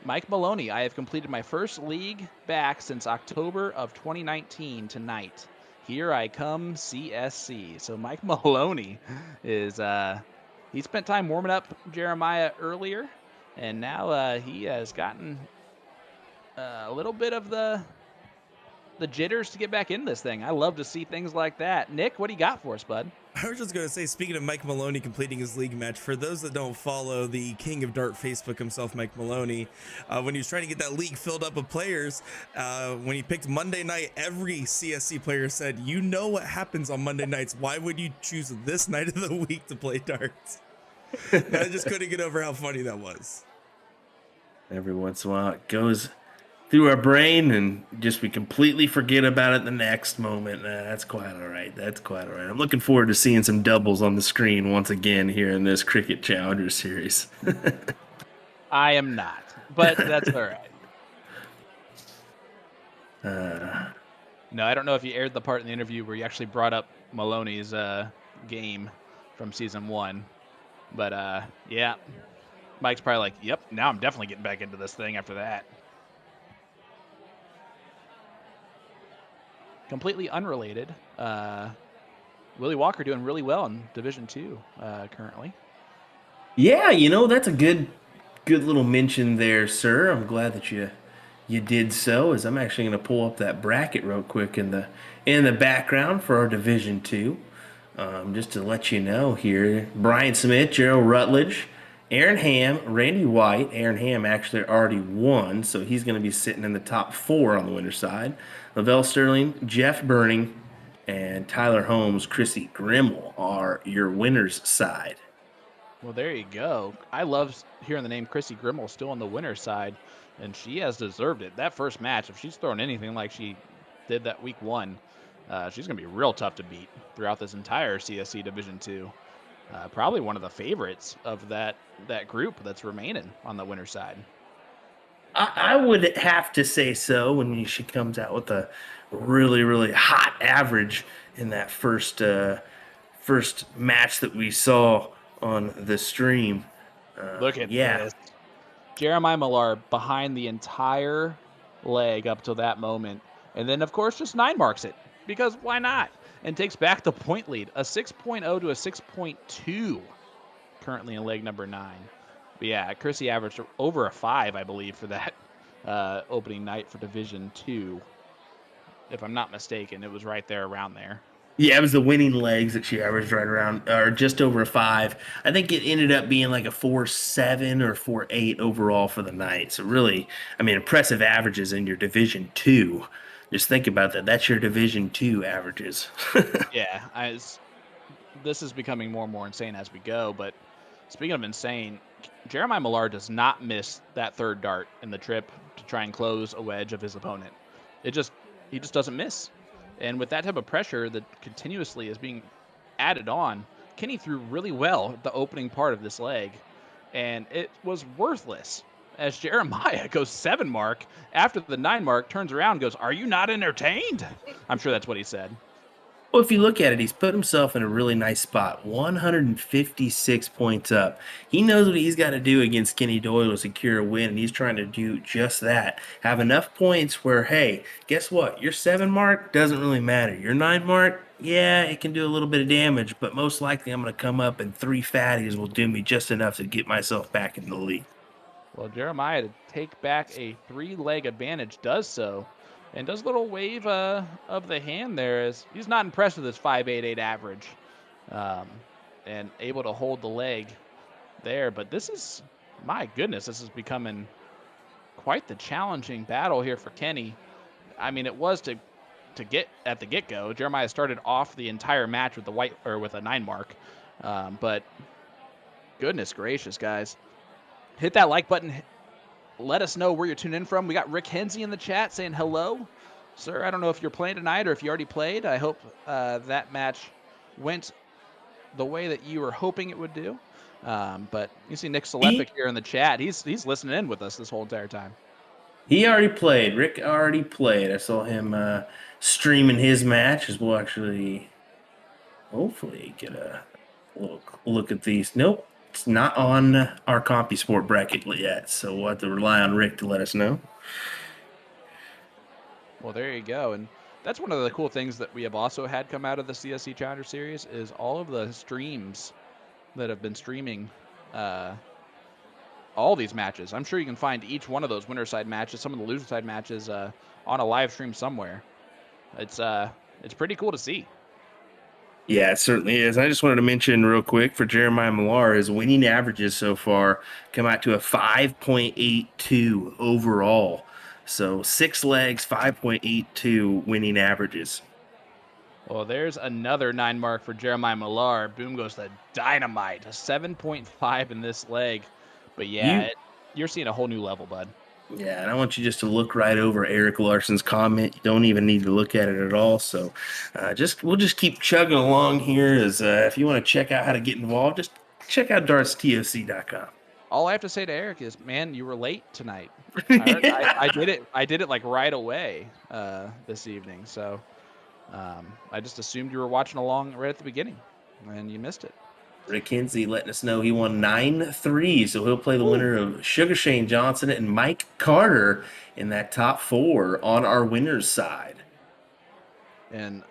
Mike Maloney, I have completed my first league back since October of 2019 tonight. Here I come, CSC. So Mike Maloney is, he spent time warming up Jeremiah earlier, and now he has gotten a little bit of the jitters to get back in this thing. I love to see things like that. Nick, what do you got for us, bud? I was just going to say, speaking of Mike Maloney completing his league match, for those that don't follow the King of Dart Facebook himself, Mike Maloney, when he was trying to get that league filled up with players, when he picked Monday night, every CSC player said, you know what happens on Monday nights. Why would you choose this night of the week to play darts? I just couldn't get over how funny that was. Every once in a while, it goes through our brain and just we completely forget about it the next moment. That's quite all right. I'm looking forward to seeing some doubles on the screen once again here in this Cricket Challenger Series. I am not, but that's all right. No, I don't know if you aired the part in the interview where you actually brought up Maloney's game from season 1, but yeah, Mike's probably like, yep, now I'm definitely getting back into this thing after that. Completely unrelated, Willie Walker doing really well in Division 2 currently. Yeah, that's a good little mention there, sir. I'm glad that you did so, as I'm actually going to pull up that bracket real quick in the background for our Division 2. Just to let you know here, Brian Smith, Gerald Rutledge, Aaron Ham, Randy White. Aaron Ham actually already won, so he's going to be sitting in the top 4 on the winner's side. Lavelle Sterling, Jeff Burning, and Tyler Holmes, Chrissy Grimmel are your winner's side. Well, there you go. I love hearing the name Chrissy Grimmel still on the winner's side, and she has deserved it. That first match, if she's throwing anything like she did that week 1, she's going to be real tough to beat throughout this entire CSC Division 2. Probably one of the favorites of that group that's remaining on the winner's side. I would have to say so when she comes out with a really, really hot average in that first match that we saw on the stream. Look at this. Jeremiah Millar behind the entire leg up till that moment. And then, of course, just 9 marks it, because why not? And takes back the point lead, a 6.0 to a 6.2 currently in leg number 9. But yeah, Chrissy averaged over a 5, I believe, for that opening night for Division 2. If I'm not mistaken, it was right there around there. Yeah, it was the winning legs that she averaged right around, or just over a 5. I think it ended up being like a 4.7 or 4.8 overall for the night. So really, impressive averages in your Division 2. Just think about that. That's your Division 2 averages. Yeah, this is becoming more and more insane as we go. But speaking of insane, Jeremiah Millar does not miss that third dart in the trip to try and close a wedge of his opponent. He just doesn't miss. And with that type of pressure that continuously is being added on, Kenny threw really well the opening part of this leg, and it was worthless. As Jeremiah goes 7 mark after the 9 mark, turns around and goes, "Are you not entertained?" I'm sure that's what he said. Well, if you look at it, he's put himself in a really nice spot. 156 points up. He knows what he's got to do against Kenny Doyle to secure a win, and he's trying to do just that. Have enough points where, hey, guess what? Your 7 mark doesn't really matter. Your 9 mark, yeah, it can do a little bit of damage, but most likely I'm going to come up and 3 fatties will do me just enough to get myself back in the lead. Well, Jeremiah, to take back a 3-leg advantage, does so, and does a little wave of the hand there, as he's not impressed with his 5.88 average, and able to hold the leg there. But this is, my goodness, this is becoming quite the challenging battle here for Kenny. I mean, it was to get at the get-go. Jeremiah started off the entire match with with a 9 mark, but goodness gracious, guys. Hit that like button. Let us know where you're tuning in from. We got Rick Hensey in the chat saying hello. Sir, I don't know if you're playing tonight or if you already played. I hope that match went the way that you were hoping it would do. But you see Nick Selepic here in the chat. He's listening in with us this whole entire time. He already played. Rick already played. I saw him streaming his match as we'll actually hopefully get a look at these. Nope. It's not on our CompuSport bracket yet, so we'll have to rely on Rick to let us know. Well, there you go. And that's one of the cool things that we have also had come out of the CSC Challenger Series is all of the streams that have been streaming all these matches. I'm sure you can find each one of those winner side matches, some of the loser side matches on a live stream somewhere. It's pretty cool to see. Yeah, it certainly is. I just wanted to mention real quick for Jeremiah Millar, his winning averages so far come out to a 5.82 overall. So 6 legs, 5.82 winning averages. Well, there's another 9 mark for Jeremiah Millar. Boom goes the dynamite. A 7.5 in this leg. But yeah, you're seeing a whole new level, bud. Yeah, and I want you just to look right over Eric Larson's comment. You don't even need to look at it at all. So we'll just keep chugging along here. As if you want to check out how to get involved, just check out dartstoc.com. All I have to say to Eric is, man, you were late tonight. I did it like right away this evening. So I just assumed you were watching along right at the beginning, and you missed it. Rick Hensey letting us know he won 9-3, so he'll play the winner of Sugar Shane Johnson and Mike Carter in that top 4 on our winner's side. And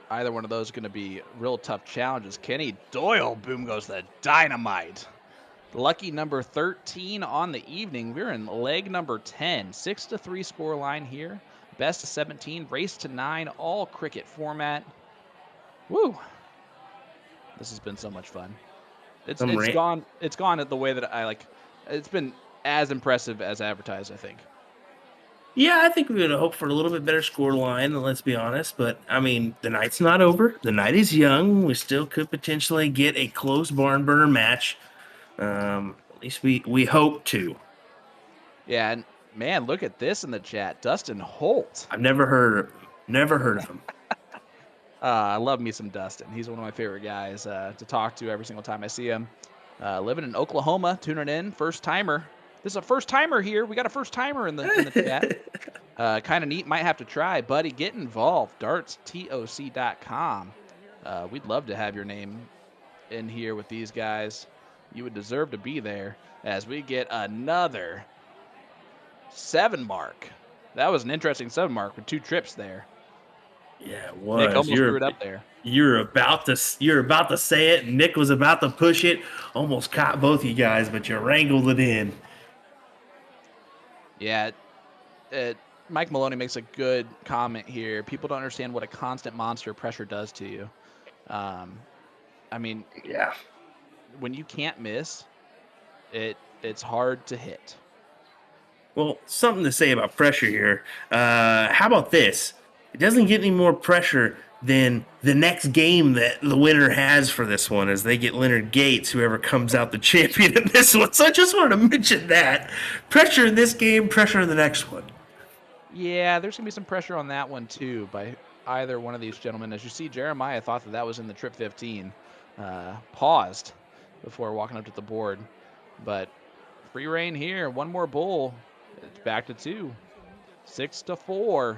either one of those are going to be real tough challenges. Kenny Doyle, boom goes the dynamite. Lucky number 13 on the evening. We're in leg number 10. 6-3 score line here. Best of 17, race to 9, all cricket format. Woo! This has been so much fun. It's gone the way that I like. It's been as impressive as advertised, I think. Yeah, I think we would hope for a little bit better score line, let's be honest. But, I mean, the night's not over. The night is young. We still could potentially get a close barn burner match. At least we hope to. Yeah, and man, look at this in the chat. Dustin Holt. I've never heard of him. I love me some Dustin. He's one of my favorite guys to talk to every single time I see him. Living in Oklahoma, tuning in, first timer. This is a first timer here. We got a first timer in the chat. Kind of neat. Might have to try, buddy. Get involved. Dartstoc.com. We'd love to have your name in here with these guys. You would deserve to be there as we get another 7 mark. That was an interesting 7 mark with 2 trips there. Yeah, it was. Nick almost threw it up there. You're about to say it. Nick was about to push it. Almost caught both you guys, but you wrangled it in. Yeah, Mike Maloney makes a good comment here. People don't understand what a constant monster pressure does to you. I mean, yeah, when you can't miss, it's hard to hit. Well, something to say about pressure here. How about this? It doesn't get any more pressure then the next game that the winner has for this one is they get Leonard Gates, whoever comes out the champion in this one. So I just wanted to mention that. Pressure in this game, pressure in the next one. Yeah, there's going to be some pressure on that one, too, by either one of these gentlemen. As you see, Jeremiah thought that was in the Trip 15. Paused before walking up to the board. But free reign here. One more bull. It's back to 2. 6-4.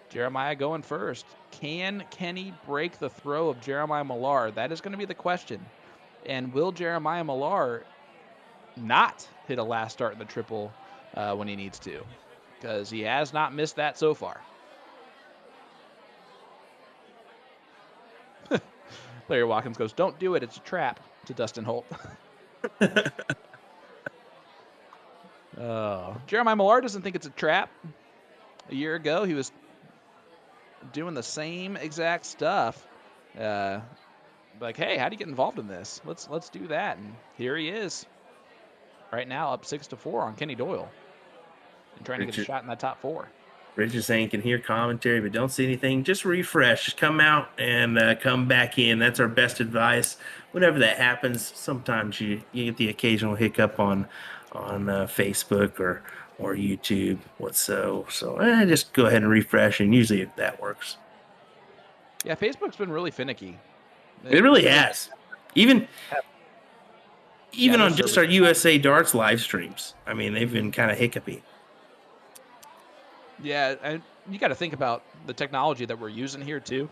Jeremiah going first. Can Kenny break the throw of Jeremiah Millar? That is going to be the question. And will Jeremiah Millar not hit a last start in the triple when he needs to? Because he has not missed that so far. Larry Watkins goes, "Don't do it. It's a trap," to Dustin Holt. Jeremiah Millar doesn't think it's a trap. A year ago, he was doing the same exact stuff. Like, hey, how do you get involved in this? Let's do that. And here he is. Right now, up 6-4 on Kenny Doyle. And trying to get a shot in that top 4. Rich is saying can hear commentary but don't see anything. Just refresh. Just come out and come back in. That's our best advice. Whenever that happens, sometimes you get the occasional hiccup on Facebook or YouTube. So just go ahead and refresh, and usually that works. Yeah, Facebook's been really finicky. It really has. Even on just our USA Darts live streams. I mean, they've been kind of hiccupy. Yeah, and you got to think about the technology that we're using here, too.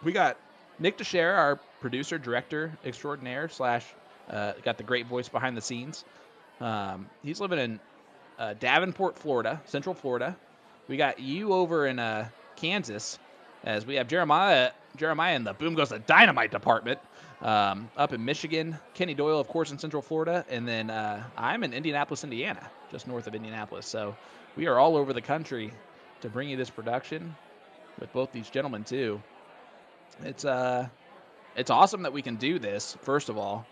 We got Nick DeShare, our producer, director extraordinaire, got the great voice behind the scenes. He's living in Davenport, Florida, Central Florida. We got you over in Kansas, as we have Jeremiah in the Boom Goes the Dynamite department up in Michigan. Kenny Doyle, of course, in Central Florida. And then I'm in Indianapolis, Indiana, just north of Indianapolis. So we are all over the country to bring you this production with both these gentlemen, too. It's awesome that we can do this, first of all.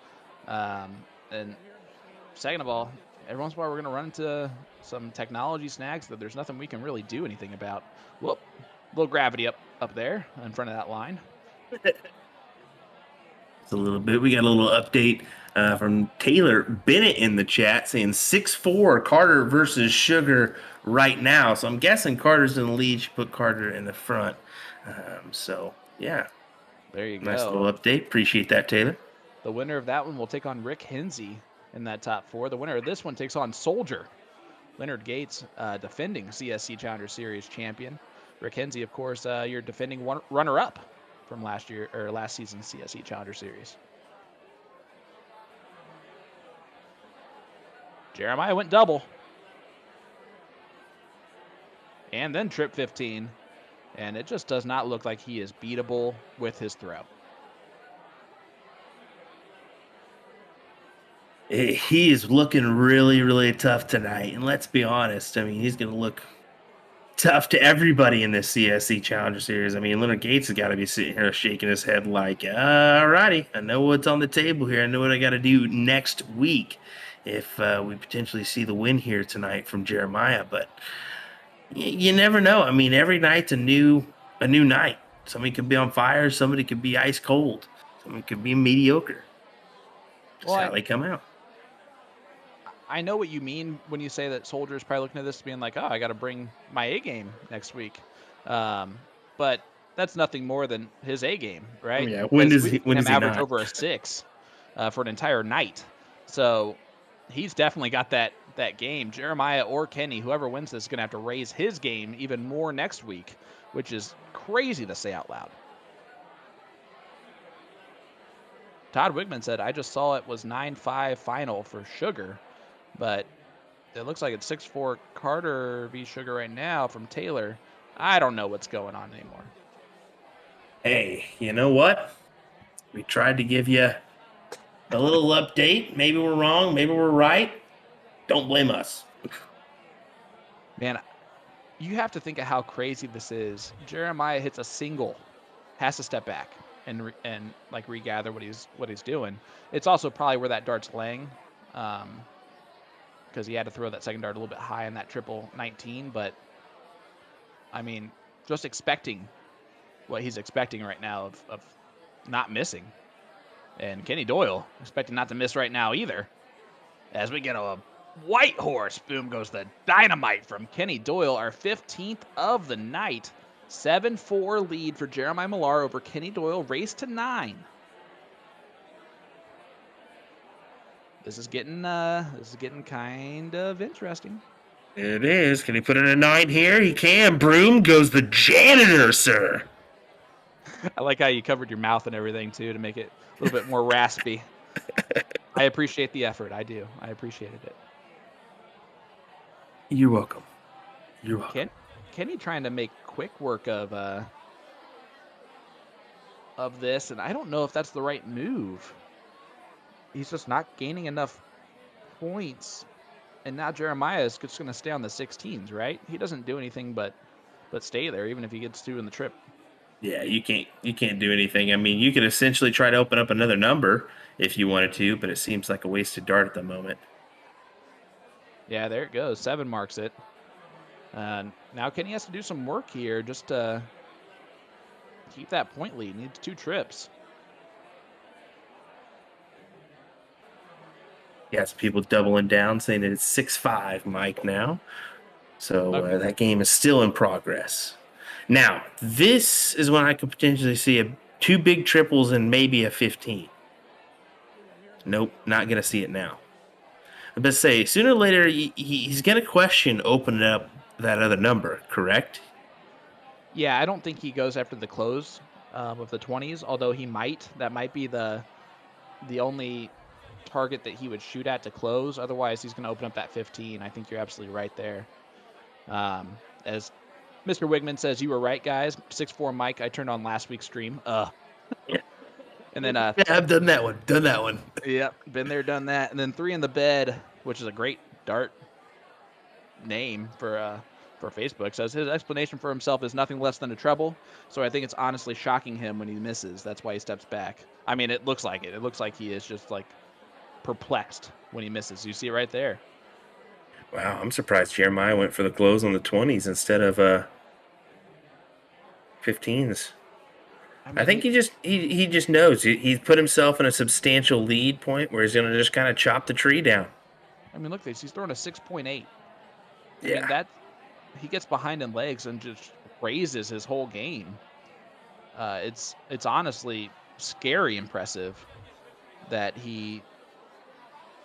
And second of all, every once in a while we're going to run into some technology snags that there's nothing we can really do anything about. Whoop, little gravity up there in front of that line. It's a little bit. We got a little update from Taylor Bennett in the chat saying 6-4 Carter versus Sugar right now. So I'm guessing Carter's in the lead. She put Carter in the front. So, yeah. There you go. Nice little update. Appreciate that, Taylor. The winner of that one will take on Rick Hinsey in that top 4. The winner of this one takes on Soldier. Leonard Gates, defending CSC Challenger Series champion. Rick Hinsey, of course, your defending runner-up from last season's CSC Challenger Series. Jeremiah went double. And then trip 15. And it just does not look like he is beatable with his throw. He is looking really, really tough tonight. And let's be honest, I mean, he's going to look tough to everybody in this CSC Challenger Series. I mean, Leonard Gates has got to be sitting here shaking his head like, all righty, I know what's on the table here. I know what I got to do next week if we potentially see the win here tonight from Jeremiah. But you never know. I mean, every night's a new night. Somebody could be on fire. Somebody could be ice cold. Somebody could be mediocre. That's how they come out. I know what you mean when you say that Soldier's probably looking at this being like, oh, I got to bring my A game next week. But that's nothing more than his A game, right? Yeah. When does he average not? over a 6 for an entire night? So he's definitely got that game. Jeremiah or Kenny, whoever wins this, is going to have to raise his game even more next week, which is crazy to say out loud. Todd Wigman said, I just saw it was 9-5 final for Sugar, but it looks like it's 6-4 Carter v. Sugar right now from Taylor. I don't know what's going on anymore. Hey, you know what? We tried to give you a little update. Maybe we're wrong. Maybe we're right. Don't blame us. Man, you have to think of how crazy this is. Jeremiah hits a single, has to step back and like regather what he's doing. It's also probably where that dart's laying, because he had to throw that second dart a little bit high in that triple 19. But I mean, just expecting what he's expecting right now of not missing. And Kenny Doyle expecting not to miss right now either. As we get a white horse, boom goes the dynamite from Kenny Doyle, our 15th of the night. 7-4 lead for Jeremiah Millar over Kenny Doyle, race to 9. This is getting kind of interesting. It is. Can he put in a 9 here? He can. Broom goes the janitor, sir. I like how you covered your mouth and everything too to make it a little bit more raspy. I appreciate the effort. I do. I appreciated it. You're welcome. You're welcome. Kenny trying to make quick work of this, and I don't know if that's the right move. He's just not gaining enough points, and now Jeremiah is just going to stay on the 16s, right? He doesn't do anything but stay there, even if he gets 2 in the trip. Yeah, you can't do anything. I mean, you could essentially try to open up another number if you wanted to, but it seems like a wasted dart at the moment. Yeah, there it goes. 7 marks it. Now Kenny has to do some work here just to keep that point lead. Needs 2 trips. Yeah, some people doubling down, saying that it's 6-5, Mike, now. So Okay. that game is still in progress. Now, this is when I could potentially see 2 big triples and maybe a 15. Nope, not going to see it now. But say, sooner or later, he's going to question opening up that other number, correct? Yeah, I don't think he goes after the close of the 20s, although he might. That might be the only target that he would shoot at to close. Otherwise, he's going to open up that 15. I think you're absolutely right there. As Mr. Wigman says, you were right, guys. 6'4" Mike, I turned on last week's stream. And then Yeah, I've done that one. Yep, been there, done that. And then 3 in the bed, which is a great dart name for Facebook, says his explanation for himself is nothing less than a treble. So I think it's honestly shocking him when he misses. That's why he steps back. I mean, it looks like it. It looks like he is just like perplexed when he misses. You see it right there. Wow, I'm surprised Jeremiah went for the close on the 20s instead of 15s. I think he just knows he's put himself in a substantial lead point where he's going to just kind of chop the tree down. I mean, look at this. He's throwing a 6.8. Yeah. I mean, he gets behind in legs and just raises his whole game. It's honestly scary impressive that he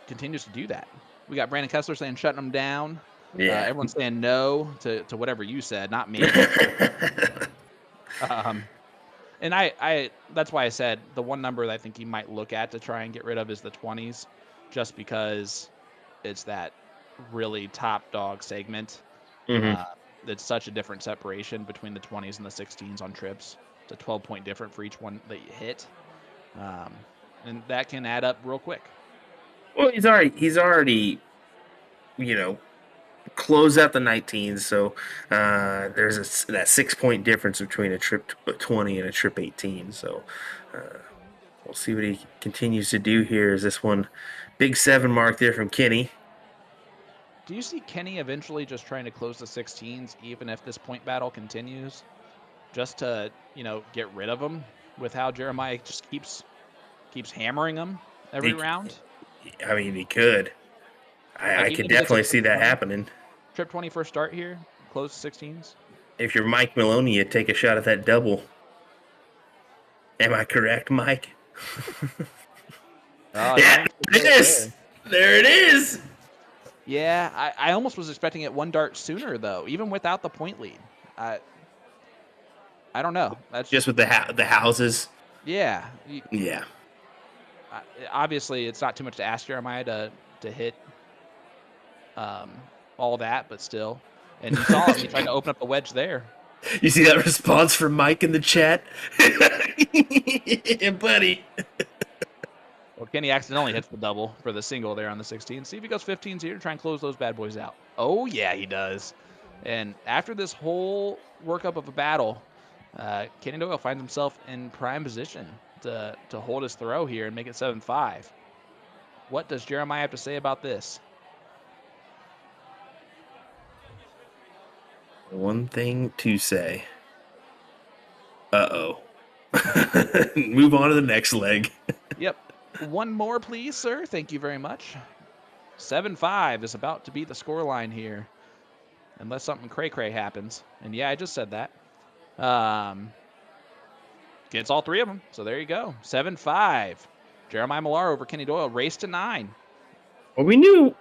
continues to do that. We got Brandon Kessler saying shutting him down. Yeah. Everyone's saying no to whatever you said, not me. And I that's why I said the one number that I think he might look at to try and get rid of is the 20s, just because it's that really top dog segment. That's such a different separation between the 20s and the 16s on trips. It's a 12-point difference for each one that you hit, and that can add up real quick. Well, he's already, close out the 19s. So there's that 6-point difference between a trip 20 and a trip 18. So we'll see what he continues to do here. Is this one big 7 mark there from Kenny? Do you see Kenny eventually just trying to close the 16s, even if this point battle continues, just to get rid of them with how Jeremiah just keeps hammering them every round? I mean, he could. I could definitely see that happening. Trip 20 first start here, close 16s. If you're Mike Maloney, you take a shot at that double. Am I correct, Mike? Yeah, there it is. Yeah, I almost was expecting it 1 dart sooner though, even without the point lead. I don't know. That's just with the houses. Yeah. Yeah. Obviously, it's not too much to ask Jeremiah to hit all that, but still. And you saw him. He tried to open up the wedge there. You see that response from Mike in the chat? Yeah, buddy. Well, Kenny accidentally hits the double for the single there on the 16. See if he goes 15s here to try and close those bad boys out. Oh, yeah, he does. And after this whole workup of a battle, Kenny Doyle finds himself in prime position to hold his throw here and make it 7-5. What does Jeremiah have to say about this? One thing to say. Uh-oh. Move on to the next leg. Yep. One more, please, sir. Thank you very much. 7-5 is about to be the scoreline here, unless something cray-cray happens. And yeah, I just said that. Gets all three of them. So there you go. 7-5. Jeremiah Millar over Kenny Doyle. Race to 9. Well, we knew,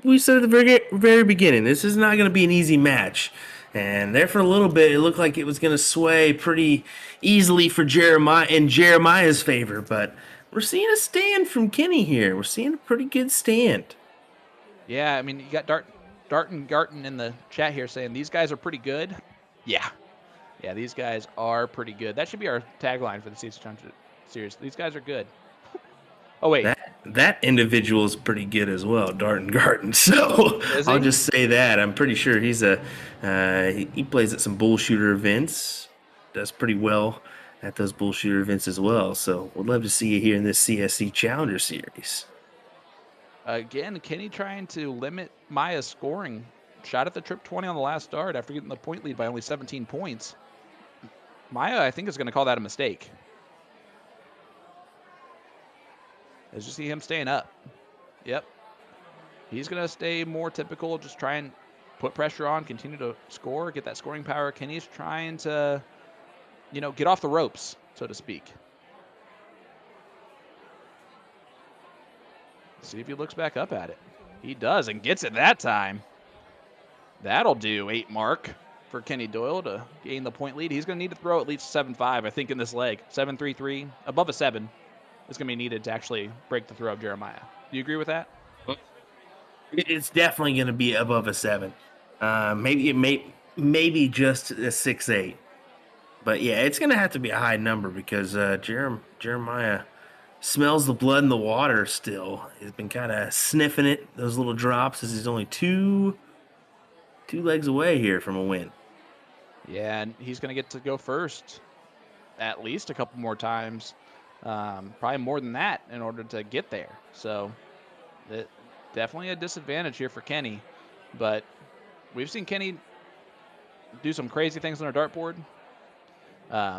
we said at the very beginning, this is not going to be an easy match. And there for a little bit, it looked like it was going to sway pretty easily for Jeremiah in Jeremiah's favor. But we're seeing a stand from Kenny here. We're seeing a pretty good stand. Yeah, I mean, you got Darton Garton in the chat here saying these guys are pretty good. Yeah. Yeah, these guys are pretty good. That should be our tagline for the CSC Challenger Series. These guys are good. Oh, wait. That individual is pretty good as well, Darton Garton. So I'll just say that. I'm pretty sure he's he plays at some bull shooter events, does pretty well at those bull shooter events as well. So we'd love to see you here in this CSC Challenger Series. Again, Kenny trying to limit Maya's scoring. Shot at the trip 20 on the last start after getting the point lead by only 17 points. Maya, I think, is going to call that a mistake. As you see him staying up. Yep. He's going to stay more typical, just try and put pressure on, continue to score, get that scoring power. Kenny's trying to, get off the ropes, so to speak. See if he looks back up at it. He does and gets it that time. That'll do. 8 mark for Kenny Doyle to gain the point lead. He's going to need to throw at least 7-5, I think, in this leg. 7-3-3, above a 7 is going to be needed to actually break the throw of Jeremiah. Do you agree with that? It's definitely going to be above a 7. Maybe just a 6-8. But yeah, it's going to have to be a high number because Jeremiah smells the blood in the water still. He's been kind of sniffing it, those little drops, as he's only two legs away here from a win. Yeah, and he's going to get to go first at least a couple more times. Probably more than that in order to get there. So definitely a disadvantage here for Kenny. But we've seen Kenny do some crazy things on our dartboard.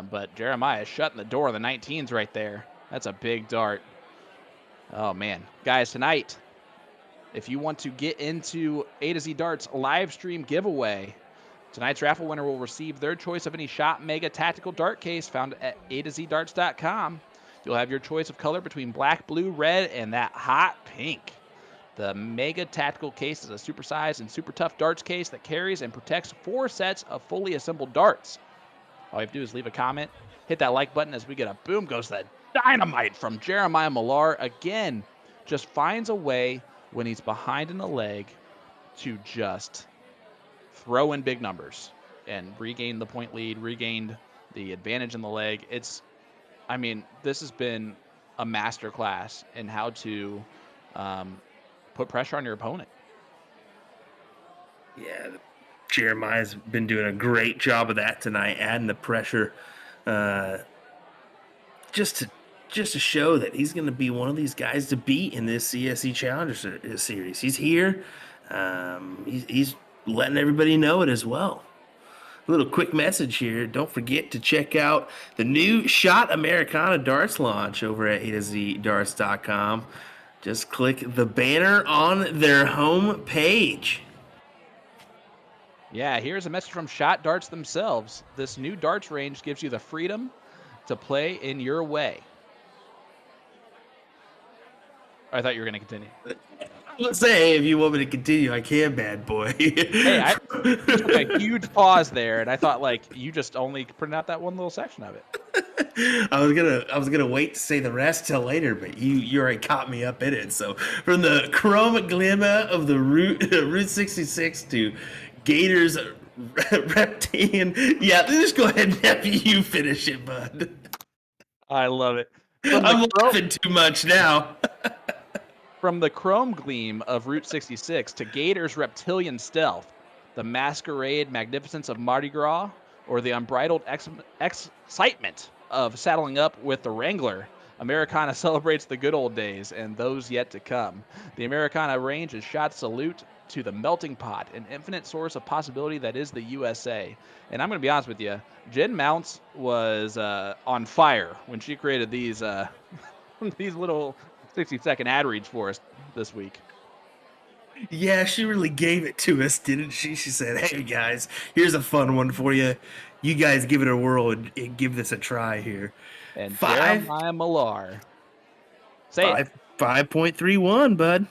But Jeremiah is shutting the door on the 19s right there. That's a big dart. Oh, man. Guys, tonight, if you want to get into A to Z Darts live stream giveaway, tonight's raffle winner will receive their choice of any Shot Mega Tactical Dart case found at A2ZDarts.com. You'll have your choice of color between black, blue, red, and that hot pink. The Mega Tactical case is a supersized and super tough darts case that carries and protects 4 sets of fully assembled darts. All you have to do is leave a comment, hit that like button as we get a boom goes the dynamite from Jeremiah Millar. Again, just finds a way when he's behind in the leg to just throw in big numbers and regain the point lead, regained the advantage in the leg. This has been a masterclass in how to put pressure on your opponent. Yeah, Jeremiah's been doing a great job of that tonight, adding the pressure just to show that he's going to be one of these guys to beat in this CSC Challenger Series. He's here. He's letting everybody know it as well. A little quick message here. Don't forget to check out the new Shot Americana Darts launch over at A2ZDarts.com. Just click the banner on their home page. Yeah, here's a message from Shot Darts themselves. This new darts range gives you the freedom to play in your way. I thought you were going to continue. Let's say, if you want me to continue, I can, bad boy. Hey, I took a huge pause there, and I thought, you just only printed out that one little section of it. I was gonna wait to say the rest till later, but you already caught me up in it. So from the chrome glimmer of the Route 66 to Gators Reptilian, yeah, just go ahead and have you finish it, bud. I love it. I'm laughing too much now. From the chrome gleam of Route 66 to Gator's reptilian stealth, the masquerade magnificence of Mardi Gras, or the unbridled excitement of saddling up with the Wrangler, Americana celebrates the good old days and those yet to come. The Americana range is shot salute to the melting pot, an infinite source of possibility that is the USA. And I'm going to be honest with you, Jen Mounts was on fire when she created these these little 60-second ad reads for us this week. Yeah, she really gave it to us, didn't she? She said, "Hey guys, here's a fun one for you. You guys give it a whirl and give this a try here." And Five, Jeremiah Millar. Say it. 5.31, bud.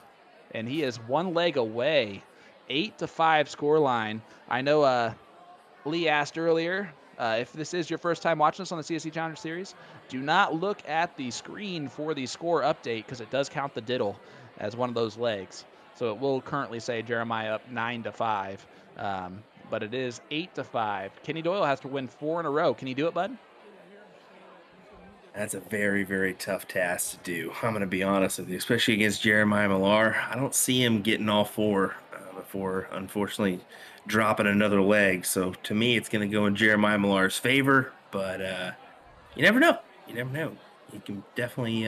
And he is one leg away. 8-5 score line. I know Lee asked earlier, if this is your first time watching us on the CSC Challenger Series, do not look at the screen for the score update because it does count the diddle as one of those legs. So it will currently say Jeremiah up 9-5, but it is 8-5. Kenny Doyle has to win 4 in a row. Can he do it, bud? That's a very, very tough task to do. I'm going to be honest with you, especially against Jeremiah Millar. I don't see him getting all 4 before, unfortunately, dropping another leg. So to me, it's going to go in Jeremiah Millar's favor. But you never know. You never know. You can definitely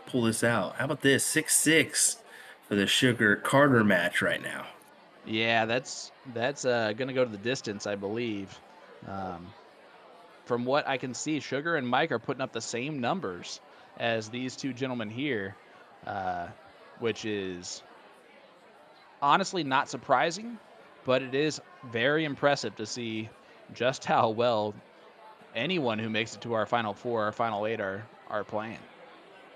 pull this out. How about this? 6-6 for the Sugar Carter match right now. Yeah, that's going to go to the distance, I believe. From what I can see, Sugar and Mike are putting up the same numbers as these two gentlemen here, which is honestly not surprising, but it is very impressive to see just how well anyone who makes it to our Final 4, our Final 8 are playing.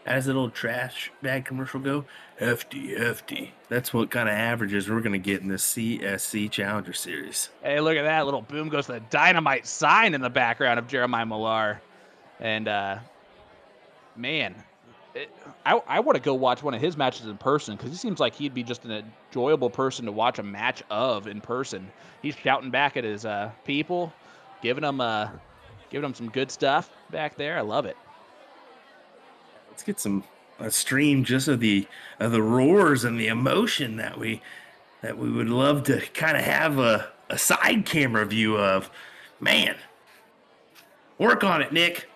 How does the little trash bag commercial go? Hefty, hefty. That's what kind of averages we're going to get in the CSC Challenger Series. Hey, look at that. Little boom goes to the dynamite sign in the background of Jeremiah Millar. And, man, I want to go watch one of his matches in person because he seems like he'd be just an enjoyable person to watch a match of in person. He's shouting back at his people, giving them some good stuff back there. I love it. Let's get a stream just of the roars and the emotion that we would love to kind of have a side camera view of. Man, work on it, Nick.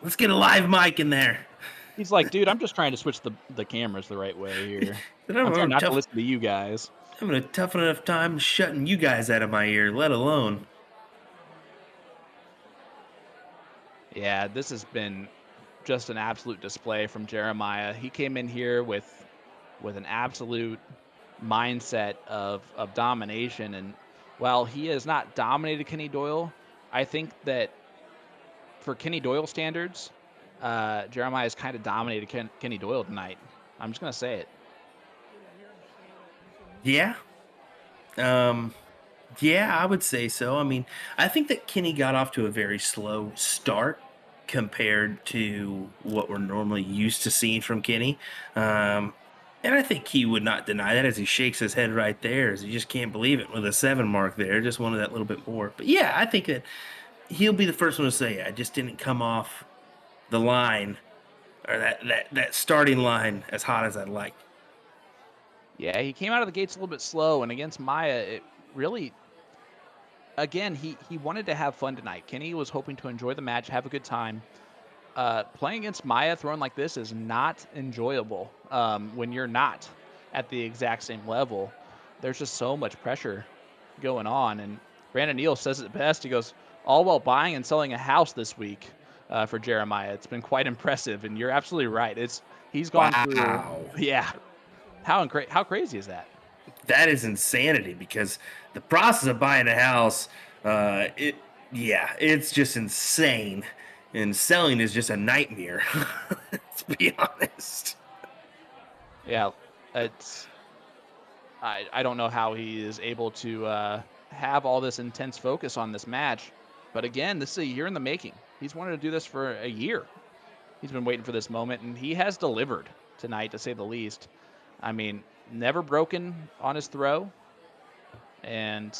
Let's get a live mic in there. He's like, dude, I'm just trying to switch the cameras the right way here. I'm trying not to listen to you guys. I'm having a tough enough time shutting you guys out of my ear, let alone. Yeah, this has been just an absolute display from Jeremiah. He came in here with an absolute mindset of domination, and while he has not dominated Kenny Doyle, I think that for Kenny Doyle standards, Jeremiah has kind of dominated Kenny Doyle tonight. I'm just gonna say it. Yeah. Yeah, I would say so. I mean, I think that Kenny got off to a very slow start compared to what we're normally used to seeing from Kenny. And I think he would not deny that as he shakes his head right there, as he just can't believe it with a 7 mark there. Just wanted that little bit more. But yeah, I think that he'll be the first one to say, I just didn't come off the line or that starting line as hot as I'd like. Yeah, he came out of the gates a little bit slow, and against Maya, it really, again, he wanted to have fun tonight. Kenny was hoping to enjoy the match, have a good time. Playing against Maya throwing like this is not enjoyable when you're not at the exact same level. There's just so much pressure going on. And Brandon Neal says it best. He goes, all while buying and selling a house this week for Jeremiah. It's been quite impressive, and you're absolutely right. He's gone through. Yeah. How crazy is that? That is insanity, because the process of buying a house, it's just insane. And selling is just a nightmare. Let's be honest. Yeah, I don't know how he is able to have all this intense focus on this match. But again, this is a year in the making. He's wanted to do this for a year. He's been waiting for this moment, and he has delivered tonight, to say the least. I mean, never broken on his throw. And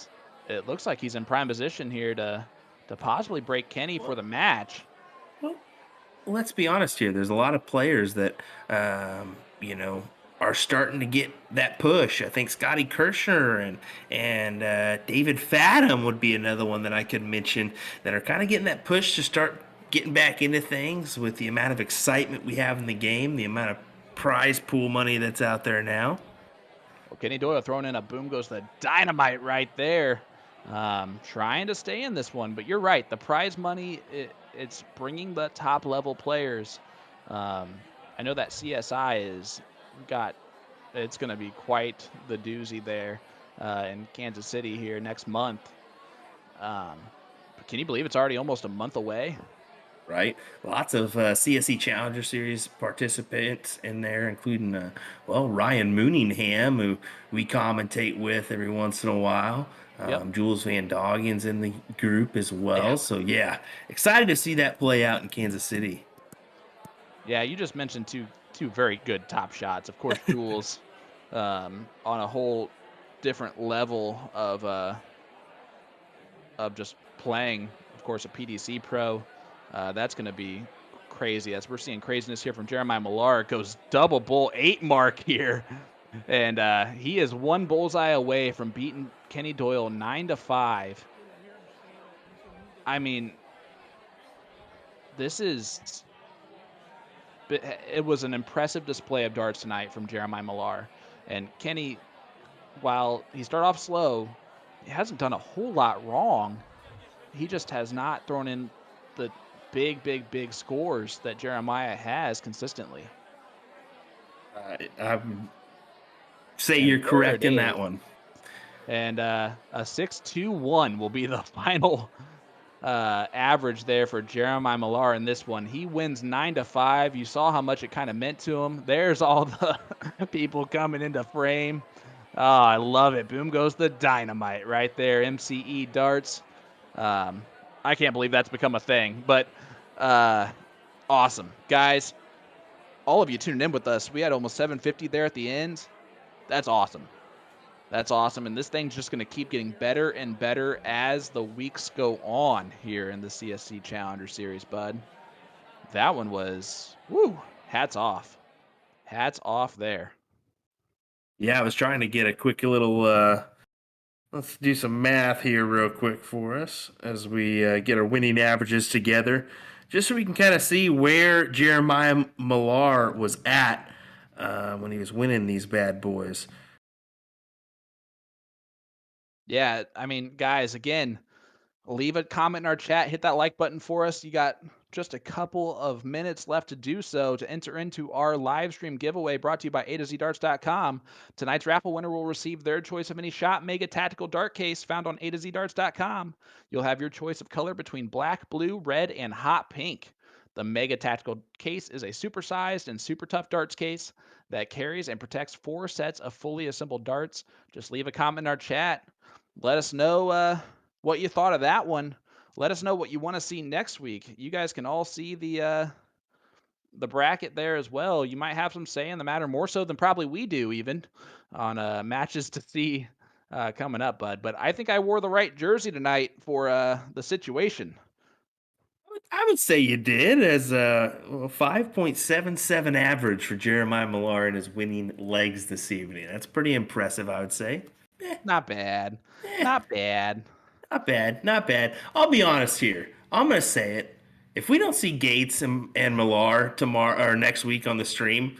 it looks like he's in prime position here to possibly break Kenny for the match. Well, let's be honest here. There's a lot of players that, are starting to get that push. I think Scotty Kirshner and David Fathom would be another one that I could mention that are kind of getting that push to start getting back into things with the amount of excitement we have in the game, the amount of prize pool money that's out there now. Well, Kenny Doyle throwing in a boom goes the dynamite right there. Trying to stay in this one, but you're right. The prize money, it's bringing the top level players. I know that CSI is it's going to be quite the doozy there in Kansas City here next month. Can you believe it's already almost a month away? Right, lots of CSC Challenger Series participants in there, including Ryan Mooningham, who we commentate with every once in a while. Yep. Jules Van Doggen's in the group as well. Yeah. So yeah, excited to see that play out in Kansas City. Yeah, you just mentioned two very good top shots. Of course, Jules on a whole different level of just playing. Of course, a PDC pro. That's going to be crazy. As we're seeing craziness here from Jeremiah Millar. Goes double bull 8 mark here. And he is one bullseye away from beating Kenny Doyle 9-5. I mean, it was an impressive display of darts tonight from Jeremiah Millar. And Kenny, while he started off slow, he hasn't done a whole lot wrong. He just has not thrown in the big scores that Jeremiah has consistently. I say you're correct in that one. And a 6-2-1 will be the final average there for Jeremiah Millar in this one. He wins 9-5. You saw how much it kind of meant to him. There's all the people coming into frame. Oh, I love it. Boom goes the dynamite right there. MCE darts. I can't believe that's become a thing, but awesome. Guys, all of you tuning in with us, we had almost 750 there at the end. That's awesome. That's awesome, and this thing's just going to keep getting better and better as the weeks go on here in the CSC Challenger Series, bud. That one was, woo, hats off. Hats off there. Yeah, I was trying to get a quick little let's do some math here real quick for us as we get our winning averages together, just so we can kind of see where Jeremiah Millar was at when he was winning these bad boys. Yeah, I mean, guys, again, leave a comment in our chat. Hit that like button for us. You got just a couple of minutes left to do so to enter into our live stream giveaway brought to you by A2ZDarts.com. Tonight's raffle winner will receive their choice of any Shot Mega Tactical Dart case found on A2ZDarts.com. You'll have your choice of color between black, blue, red, and hot pink. The Mega Tactical case is a supersized and super tough darts case that carries and protects 4 sets of fully assembled darts. Just leave a comment in our chat. Let us know what you thought of that one. Let us know what you want to see next week. You guys can all see the bracket there as well. You might have some say in the matter, more so than probably we do, even on matches to see coming up, bud. But I think I wore the right jersey tonight for the situation. I would say you did, as a 5.77 average for Jeremiah Millar in his winning legs this evening. That's pretty impressive, I would say. Not bad. Not bad. Not bad. Not bad. I'll be honest here. I'm going to say it. If we don't see Gates and Millar tomorrow or next week on the stream,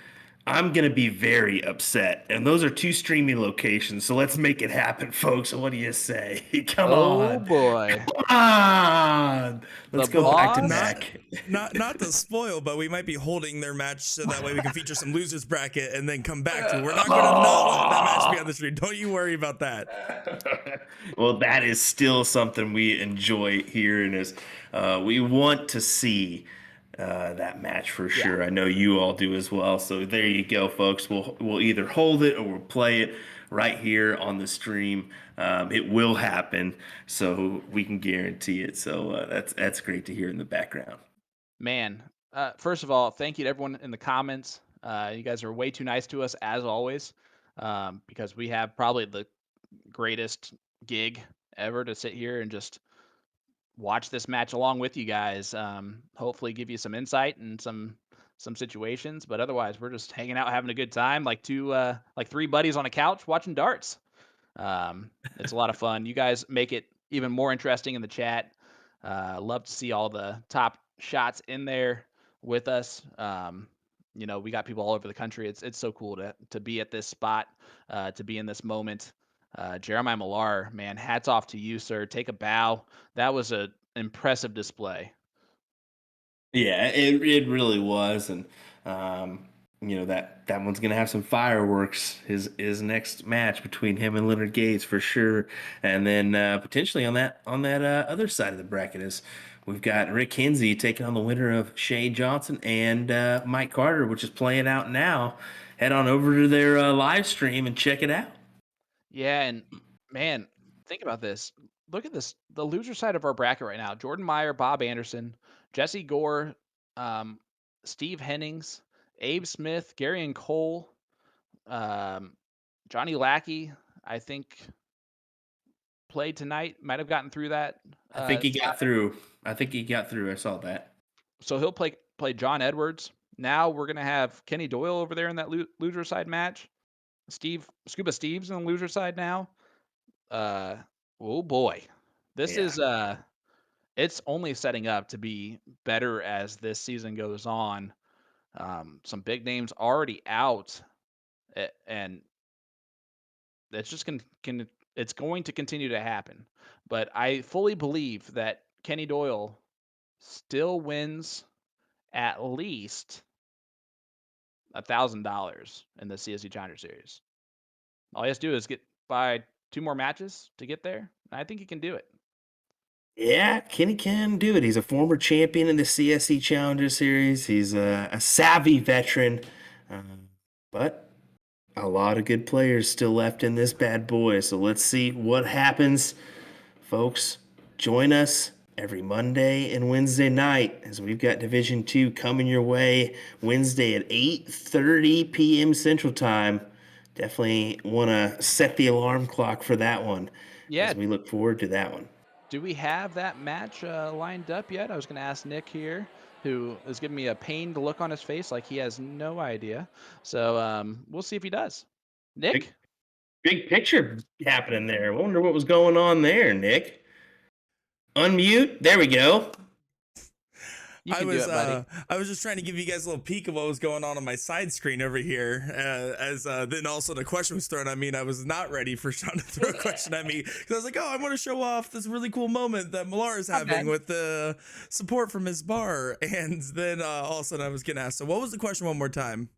I'm going to be very upset. And those are 2 streaming locations, so let's make it happen, folks. What do you say? Come on. Oh, boy. Come on. Let's go back to boss? back. Not to spoil, but we might be holding their match so that way we can feature some losers bracket and then come back to it. We're not going to not let that match be on the stream. Don't you worry about that. Well, that is still something we enjoy hearing. Is we want to see that match for sure. I know you all do as well. So there you go, folks. We'll either hold it or we'll play it right here on the stream. It will happen, so we can guarantee it. So that's great to hear in the background. Man, first of all, thank you to everyone in the comments. You guys are way too nice to us, as always, because we have probably the greatest gig ever to sit here and just watch this match along with you guys. Hopefully give you some insight and some situations, but otherwise we're just hanging out, having a good time, like 3 buddies on a couch watching darts. It's a lot of fun. You guys make it even more interesting in the chat. Love to see all the top shots in there with us. We got people all over the country. It's so cool to be at this spot, to be in this moment. Jeremiah Millar, man, hats off to you, sir. Take a bow. That was an impressive display. Yeah, it really was, and that one's gonna have some fireworks. His next match between him and Leonard Gates for sure, and then potentially on that other side of the bracket is we've got Rick Kinsey taking on the winner of Shay Johnson and Mike Carter, which is playing out now. Head on over to their live stream and check it out. Yeah, and man, think about this. Look at this. The loser side of our bracket right now: Jordan Meyer, Bob Anderson, Jesse Gore, um, Steve Hennings, Abe Smith, Gary and Cole, um, Johnny Lackey. I think played tonight. Might have gotten through that. I think he got through. I think he got through. I saw that. So he'll play John Edwards. Now we're gonna have Kenny Doyle over there in that loser side match. Scuba Steve's in the loser side now. Oh boy, this Yeah. is it's only setting up to be better as this season goes on. Some big names already out, and it's just it's going to continue to happen. But I fully believe that Kenny Doyle still wins at least $1,000 in the CSC Challenger Series. All he has to do is get by 2 more matches to get there. I think he can do it. Yeah, Kenny can do it. He's a former champion in the CSC Challenger Series. He's a savvy veteran, but a lot of good players still left in this bad boy. So let's see what happens, folks. Join us every Monday and Wednesday night as we've got Division 2 coming your way Wednesday at 8:30 p.m. Central Time. Definitely want to set the alarm clock for that one Yeah. as we look forward to that one. Do we have that match lined up yet? I was going to ask Nick here, who is giving me a pained look on his face like he has no idea. So we'll see if he does. Nick? Big picture happening there. I wonder what was going on there, Nick. Unmute. There we go. You can do it, buddy. I was just trying to give you guys a little peek of what was going on my side screen over here. Then also the question was thrown at me, and I was not ready for Sean to throw a question at me because I was like, "Oh, I want to show off this really cool moment that Millar is having with the support from his bar." And then all of a sudden, I was getting asked, "So what was the question one more time?"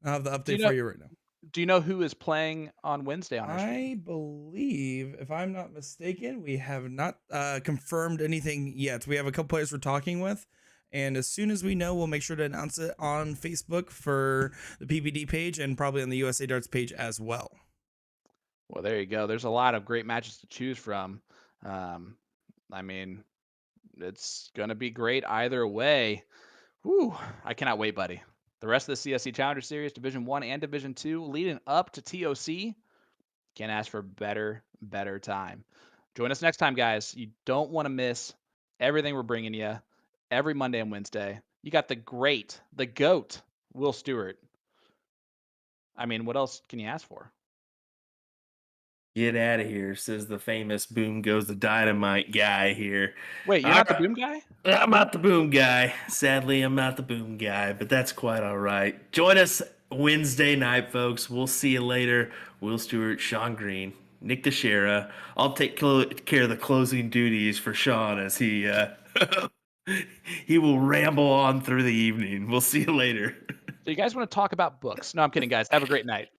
I have the update for you right now. Do you know who is playing on Wednesday on our stream? I believe, if I'm not mistaken, we have not confirmed anything yet. We have a couple players we're talking with. And as soon as we know, we'll make sure to announce it on Facebook for the PPD page and probably on the USA Darts page as well. Well, there you go. There's a lot of great matches to choose from. I mean, it's going to be great either way. Whew, I cannot wait, buddy. The rest of the CSC Challenger Series, Division 1 and Division 2, leading up to TOC. Can't ask for better time. Join us next time, guys. You don't want to miss everything we're bringing you. Every Monday and Wednesday. You got the GOAT, Will Stewart. I mean, what else can you ask for? Get out of here, says the famous Boom Goes the Dynamite guy here. Wait, you're not the boom guy? I'm not the boom guy. Sadly, I'm not the boom guy, but that's quite all right. Join us Wednesday night, folks. We'll see you later. Will Stewart, Sean Green, Nick Teixeira. I'll take care of the closing duties for Sean as he he will ramble on through the evening. We'll see you later. So you guys want to talk about books? No, I'm kidding, guys. Have a great night.